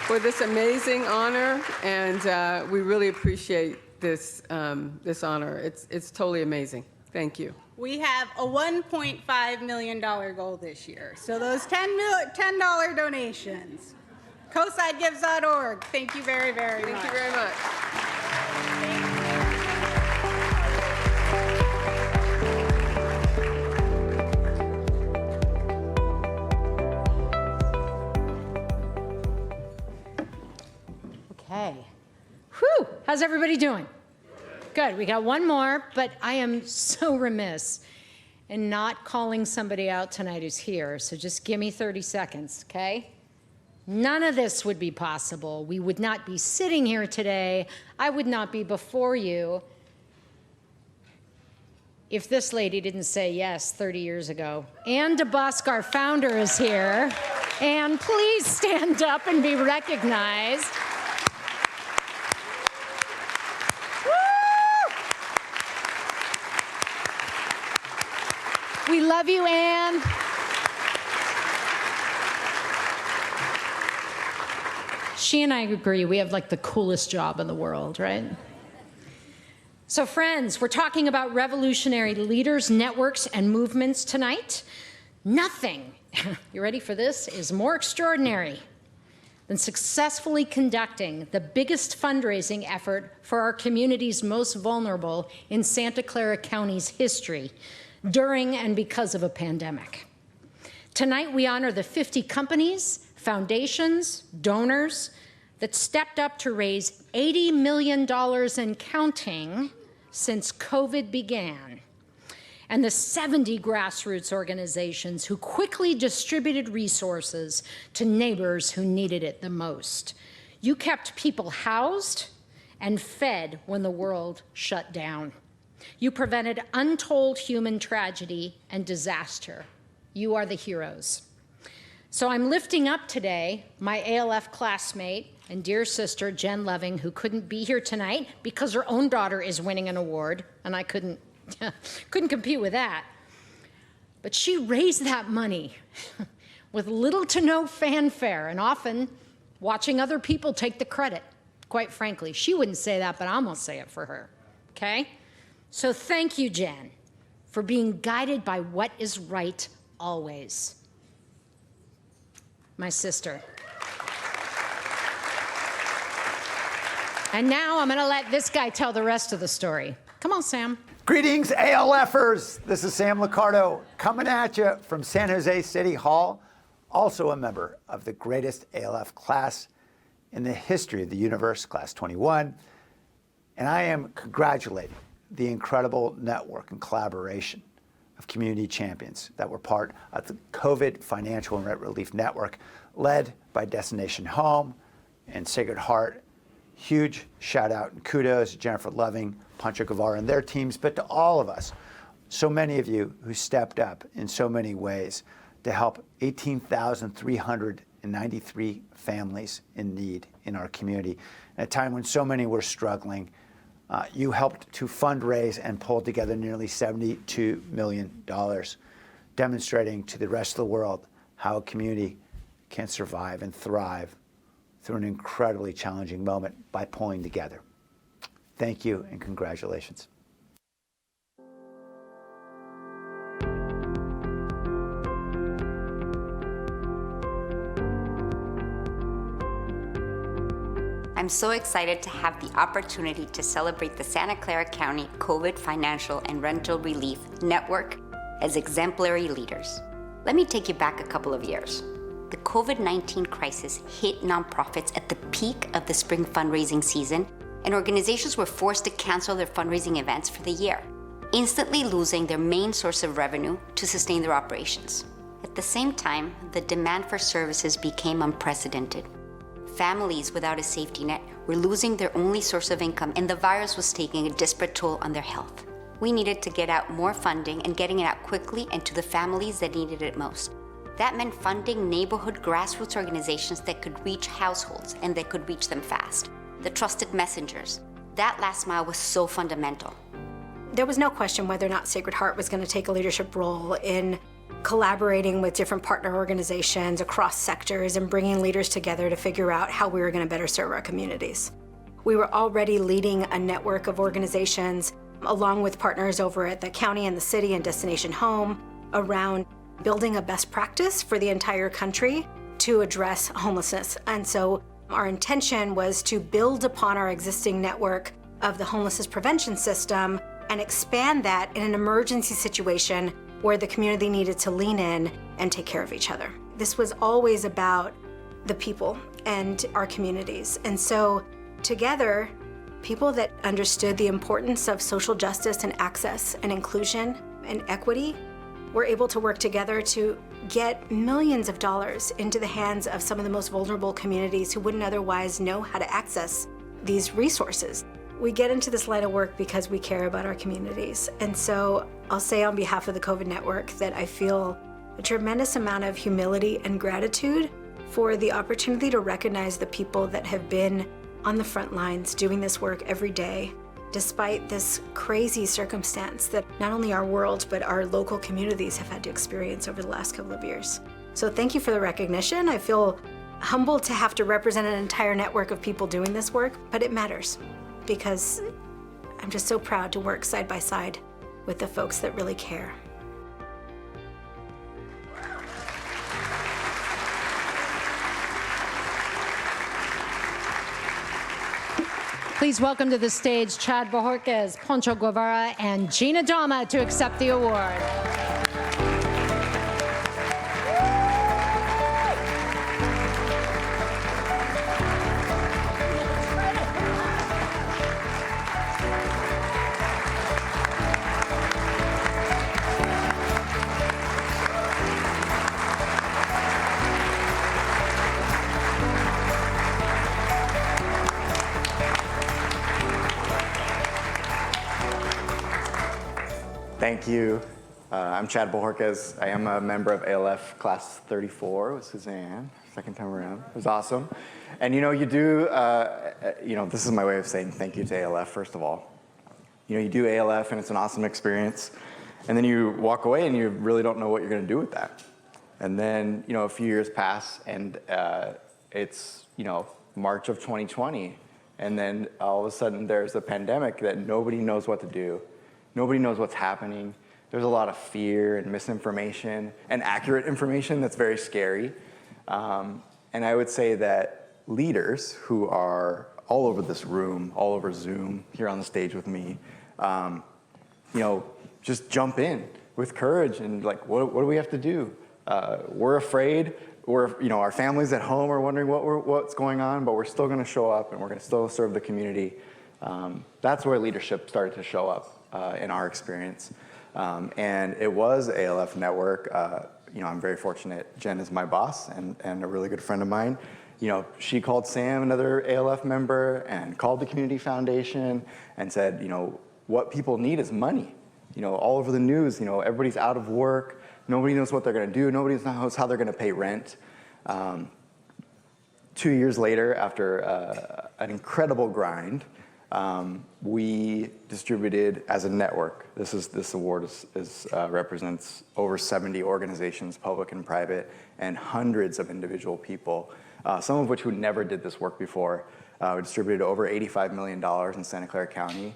for this amazing honor, and we really appreciate this, this honor. It's totally amazing. Thank you. We have a $1.5 million goal this year. So those $10 donations, coastsidegives.org. Thank you very, very much. Thank you very much. Okay. Whew. How's everybody doing? Good. We got one more, but I am so remiss in not calling somebody out tonight who's here. So just give me 30 seconds, okay? None of this would be possible. We would not be sitting here today. I would not be before you if this lady didn't say yes 30 years ago. Ann DeBusk, our founder, is here. Ann, please stand up and be recognized. We love you, Ann. She and I agree, we have like the coolest job in the world, right? So friends, we're talking about revolutionary leaders, networks, and movements tonight. Nothing, you ready for this, is more extraordinary than successfully conducting the biggest fundraising effort for our community's most vulnerable in Santa Clara County's history, during and because of a pandemic. Tonight, we honor the 50 companies, foundations, donors that stepped up to raise $80 million and counting since COVID began, and the 70 grassroots organizations who quickly distributed resources to neighbors who needed it the most. You kept people housed and fed when the world shut down. You prevented untold human tragedy and disaster. You are the heroes. So I'm lifting up today my ALF classmate and dear sister, Jen Loving, who couldn't be here tonight because her own daughter is winning an award, and I couldn't compete with that. But she raised that money with little to no fanfare, and often watching other people take the credit, quite frankly. She wouldn't say that, but I'm gonna say it for her, okay? So thank you, Jen, for being guided by what is right always. My sister. And now I'm gonna let this guy tell the rest of the story. Come on, Sam. Greetings, ALFers. This is Sam Liccardo coming at you from San Jose City Hall, also a member of the greatest ALF class in the history of the universe, Class 21. And I am congratulating the incredible network and collaboration of community champions that were part of the COVID Financial and Rent Relief Network, led by Destination Home and Sacred Heart. Huge shout out and kudos to Jennifer Loving, Pancho Guevara and their teams, but to all of us, so many of you who stepped up in so many ways to help 18,393 families in need in our community. At a time when so many were struggling, you helped to fundraise and pull together nearly $72 million, demonstrating to the rest of the world how a community can survive and thrive through an incredibly challenging moment by pulling together. Thank you and congratulations. I'm so excited to have the opportunity to celebrate the Santa Clara County COVID Financial and Rental Relief Network as exemplary leaders. Let me take you back a couple of years. The COVID-19 crisis hit nonprofits at the peak of the spring fundraising season, and organizations were forced to cancel their fundraising events for the year, instantly losing their main source of revenue to sustain their operations. At the same time, the demand for services became unprecedented. Families without a safety net were losing their only source of income, and the virus was taking a disparate toll on their health. We needed to get out more funding and getting it out quickly and to the families that needed it most. That meant funding neighborhood grassroots organizations that could reach households and that could reach them fast. The trusted messengers. That last mile was so fundamental. There was no question whether or not Sacred Heart was going to take a leadership role in collaborating with different partner organizations across sectors and bringing leaders together to figure out how we were going to better serve our communities. We were already leading a network of organizations along with partners over at the county and the city and Destination Home around building a best practice for the entire country to address homelessness. And so our intention was to build upon our existing network of the homelessness prevention system and expand that in an emergency situation where the community needed to lean in and take care of each other. This was always about the people and our communities. And so together, people that understood the importance of social justice and access and inclusion and equity were able to work together to get millions of dollars into the hands of some of the most vulnerable communities who wouldn't otherwise know how to access these resources. We get into this line of work because we care about our communities. And so I'll say on behalf of the COVID Network that I feel a tremendous amount of humility and gratitude for the opportunity to recognize the people that have been on the front lines doing this work every day, despite this crazy circumstance that not only our world, but our local communities have had to experience over the last couple of years. So thank you for the recognition. I feel humbled to have to represent an entire network of people doing this work, but it matters because I'm just so proud to work side by side with the folks that really care. Please welcome to the stage Chad Bojorquez, Poncho Guevara, and Gina Dama to accept the award. Thank you. I'm Chad Bojorquez. I am a member of ALF Class 34 with Suzanne, second time around. It was awesome. And you do, this is my way of saying thank you to ALF, first of all. You do ALF and it's an awesome experience. And then you walk away and you really don't know what you're going to do with that. And then, a few years pass and it's, March of 2020. And then all of a sudden there's a pandemic that nobody knows what to do. Nobody knows what's happening. There's a lot of fear and misinformation and accurate information that's very scary. And I would say that leaders who are all over this room, all over Zoom, here on the stage with me, just jump in with courage and what do we have to do? We're afraid. Our families at home are wondering what's going on, but we're still going to show up and we're going to still serve the community. That's where leadership started to show up. In our experience. And it was ALF Network. I'm very fortunate. Jen is my boss and a really good friend of mine. She called Sam, another ALF member, and called the Community Foundation and said, what people need is money. All over the news, everybody's out of work. Nobody knows what they're going to do. Nobody knows how they're going to pay rent. 2 years later, after an incredible grind, we distributed as a network. This award represents over 70 organizations, public and private, and hundreds of individual people, some of which who never did this work before. We distributed over $85 million in Santa Clara County.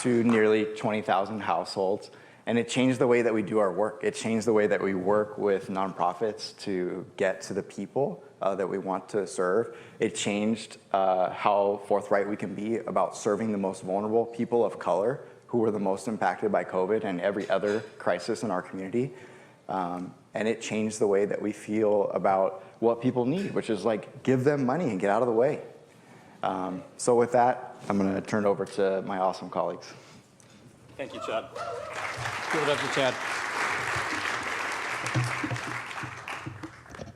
To nearly 20,000 households. And it changed the way that we do our work. It changed the way that we work with nonprofits to get to the people that we want to serve. It changed how forthright we can be about serving the most vulnerable people of color who were the most impacted by COVID and every other crisis in our community. And it changed the way that we feel about what people need, which is like, give them money and get out of the way. So with that, I'm gonna turn it over to my awesome colleagues. Thank you, Chad. Give it up to Chad.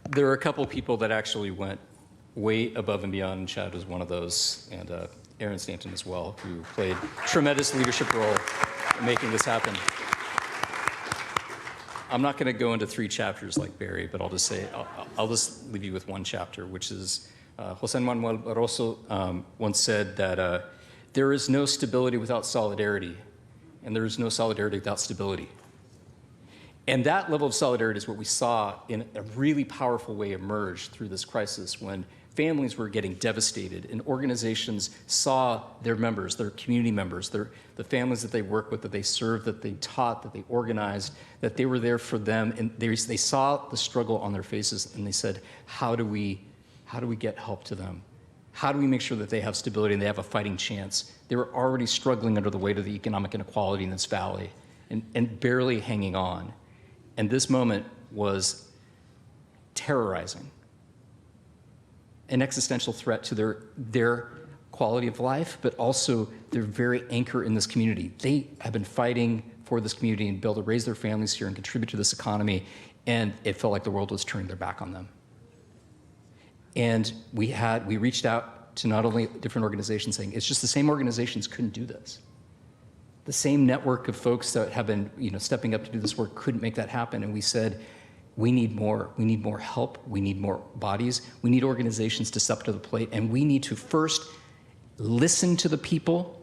There are a couple people that actually went way above and beyond, and Chad was one of those, and Aaron Stanton as well, who played a tremendous leadership role in making this happen. I'm not going to go into 3 chapters like Barry, but I'll just say, I'll just leave you with one chapter, which is Jose Manuel Barroso once said that there is no stability without solidarity, and there is no solidarity without stability. And that level of solidarity is what we saw in a really powerful way emerge through this crisis when families were getting devastated and organizations saw their members, their community members, the families that they work with, that they served, that they taught, that they organized, that they were there for them. And they saw the struggle on their faces and they said, how do we get help to them? How do we make sure that they have stability and they have a fighting chance? They were already struggling under the weight of the economic inequality in this valley and barely hanging on. And this moment was terrorizing, an existential threat to their quality of life, but also their very anchor in this community. They have been fighting for this community and be able to raise their families here and contribute to this economy, and it felt like the world was turning their back on them. And we reached out to not only different organizations saying, it's just the same organizations couldn't do this. The same network of folks that have been stepping up to do this work couldn't make that happen. And we said, we need more. We need more help. We need more bodies. We need organizations to step to the plate. And we need to first listen to the people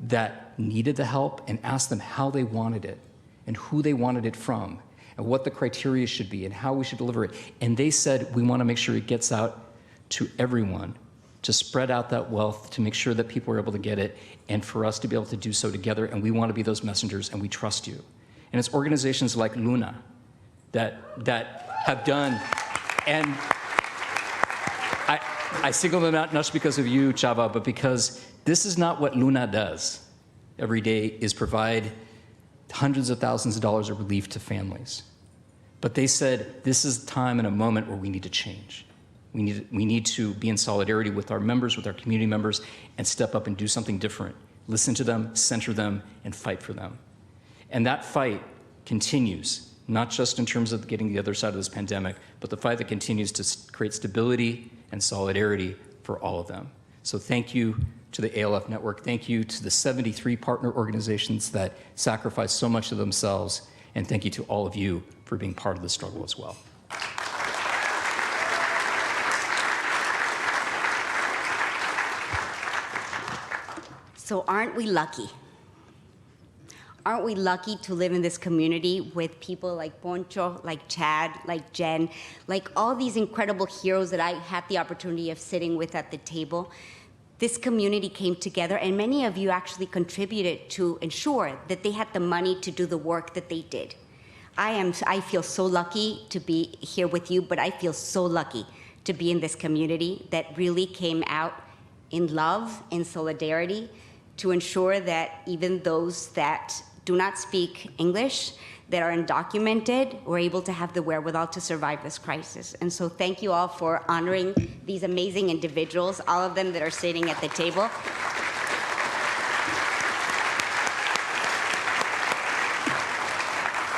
that needed the help and ask them how they wanted it and who they wanted it from and what the criteria should be and how we should deliver it. And they said, we want to make sure it gets out to everyone, to spread out that wealth, to make sure that people are able to get it, and for us to be able to do so together. And we want to be those messengers, and we trust you. And it's organizations like Luna that have done, and I single them out not just because of you, Chava, but because this is not what Luna does every day, is provide hundreds of thousands of dollars of relief to families. But they said, this is a time and a moment where we need to change. We need to be in solidarity with our members, with our community members, and step up and do something different. Listen to them, center them, and fight for them. And that fight continues, not just in terms of getting the other side of this pandemic, but the fight that continues to create stability and solidarity for all of them. So thank you to the ALF Network. Thank you to the 73 partner organizations that sacrifice so much of themselves. And thank you to all of you for being part of the struggle as well. So aren't we lucky? Aren't we lucky to live in this community with people like Poncho, like Chad, like Jen, like all these incredible heroes that I had the opportunity of sitting with at the table? This community came together, and many of you actually contributed to ensure that they had the money to do the work that they did. I feel so lucky to be here with you, but I feel so lucky to be in this community that really came out in love, in solidarity, to ensure that even those that do not speak English, that are undocumented, were able to have the wherewithal to survive this crisis. And so thank you all for honoring these amazing individuals, all of them that are sitting at the table.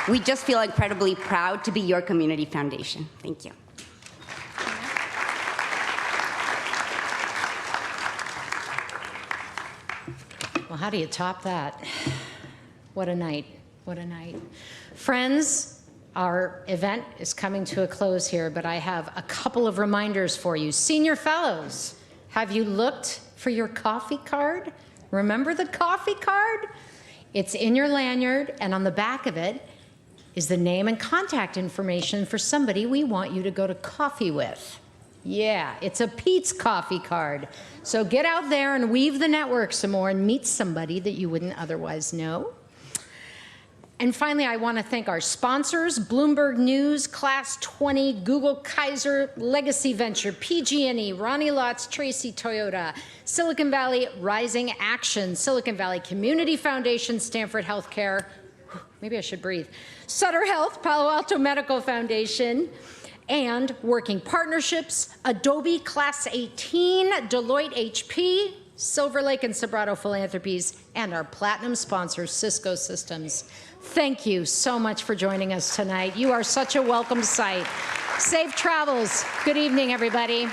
We just feel incredibly proud to be your community foundation. Thank you. Well, how do you top that? What a night. What a night. Friends, our event is coming to a close here, but I have a couple of reminders for you. Senior fellows, have you looked for your coffee card? Remember the coffee card? It's in your lanyard, and on the back of it is the name and contact information for somebody we want you to go to coffee with. Yeah, it's a Pete's coffee card. So get out there and weave the network some more and meet somebody that you wouldn't otherwise know. And finally, I want to thank our sponsors, Bloomberg News, Class 20, Google Kaiser, Legacy Venture, PG&E, Ronnie Lott's, Tracy Toyota, Silicon Valley Rising Action, Silicon Valley Community Foundation, Stanford Healthcare, maybe I should breathe, Sutter Health, Palo Alto Medical Foundation, and Working Partnerships, Adobe Class 18, Deloitte HP, Silver Lake and Sobrato Philanthropies, and our platinum sponsor, Cisco Systems. Thank you so much for joining us tonight. You are such a welcome sight. Safe travels. Good evening, everybody.